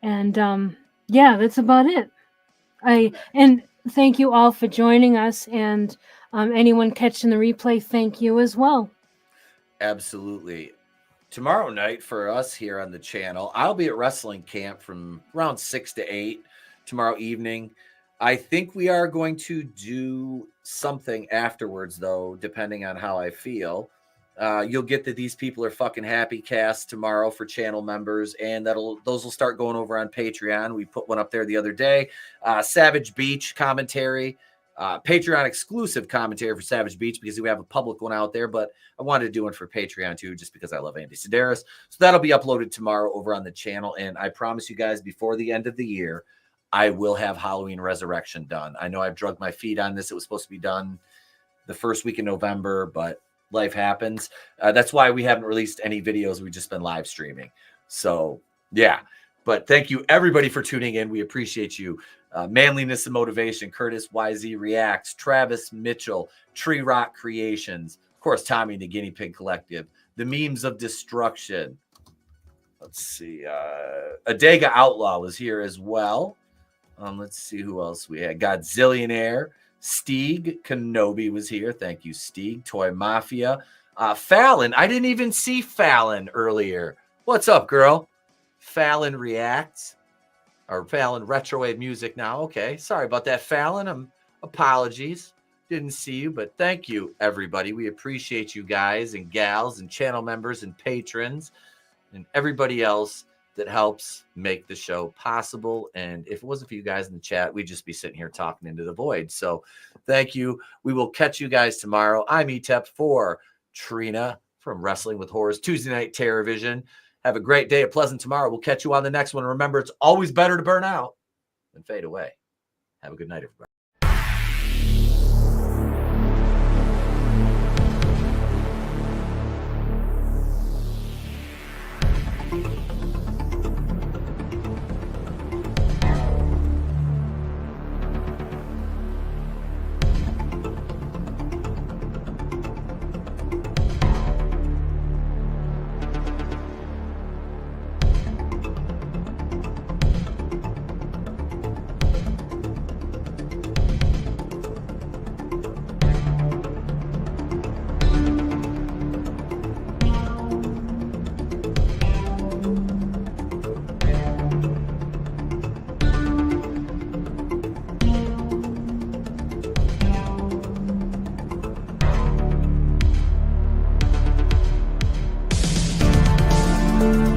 and yeah, that's about it. And thank you all for joining us, and anyone catching the replay, thank you as well. Absolutely. Tomorrow night for us here on the channel, I'll be at wrestling camp from around 6 to 8 tomorrow evening. I think we are going to do something afterwards, though, depending on how I feel. You'll get that These People Are Fucking Happy cast tomorrow for channel members, and those will start going over on Patreon. We put one up there the other day. Savage Beach commentary, Patreon exclusive commentary for Savage Beach, because we have a public one out there, but I wanted to do one for Patreon too, just because I love Andy Sedaris. So that'll be uploaded tomorrow over on the channel, and I promise you guys, before the end of the year, I will have Halloween Resurrection done. I know I've drugged my feet on this. It was supposed to be done the first week in November, but life happens. That's why we haven't released any videos. We've just been live streaming. So, yeah. But thank you, everybody, for tuning in. We appreciate you. Manliness and Motivation, Curtis YZ Reacts, Travis Mitchell, Tree Rock Creations, of course, Tommy and the Guinea Pig Collective, The Memes of Destruction. Let's see. Adega Outlaw was here as well. Let's see who else we had. Godzillionaire. Steeg Kenobi was here. Thank you, Steeg. Toy Mafia. Fallon. I didn't even see Fallon earlier. What's up, girl? Fallon Reacts. Or Fallon Retrowave Music now. Okay. Sorry about that, Fallon. Apologies. Didn't see you, but thank you, everybody. We appreciate you guys and gals and channel members and patrons and everybody else that helps make the show possible. And if it wasn't for you guys in the chat, we'd just be sitting here talking into the void. So thank you. We will catch you guys tomorrow. I'm Etep for Trina from Wrestling with Horrors, Tuesday night TerrorVision. Have a great day, a pleasant tomorrow. We'll catch you on the next one. Remember, it's always better to burn out than fade away. Have a good night, everybody. you.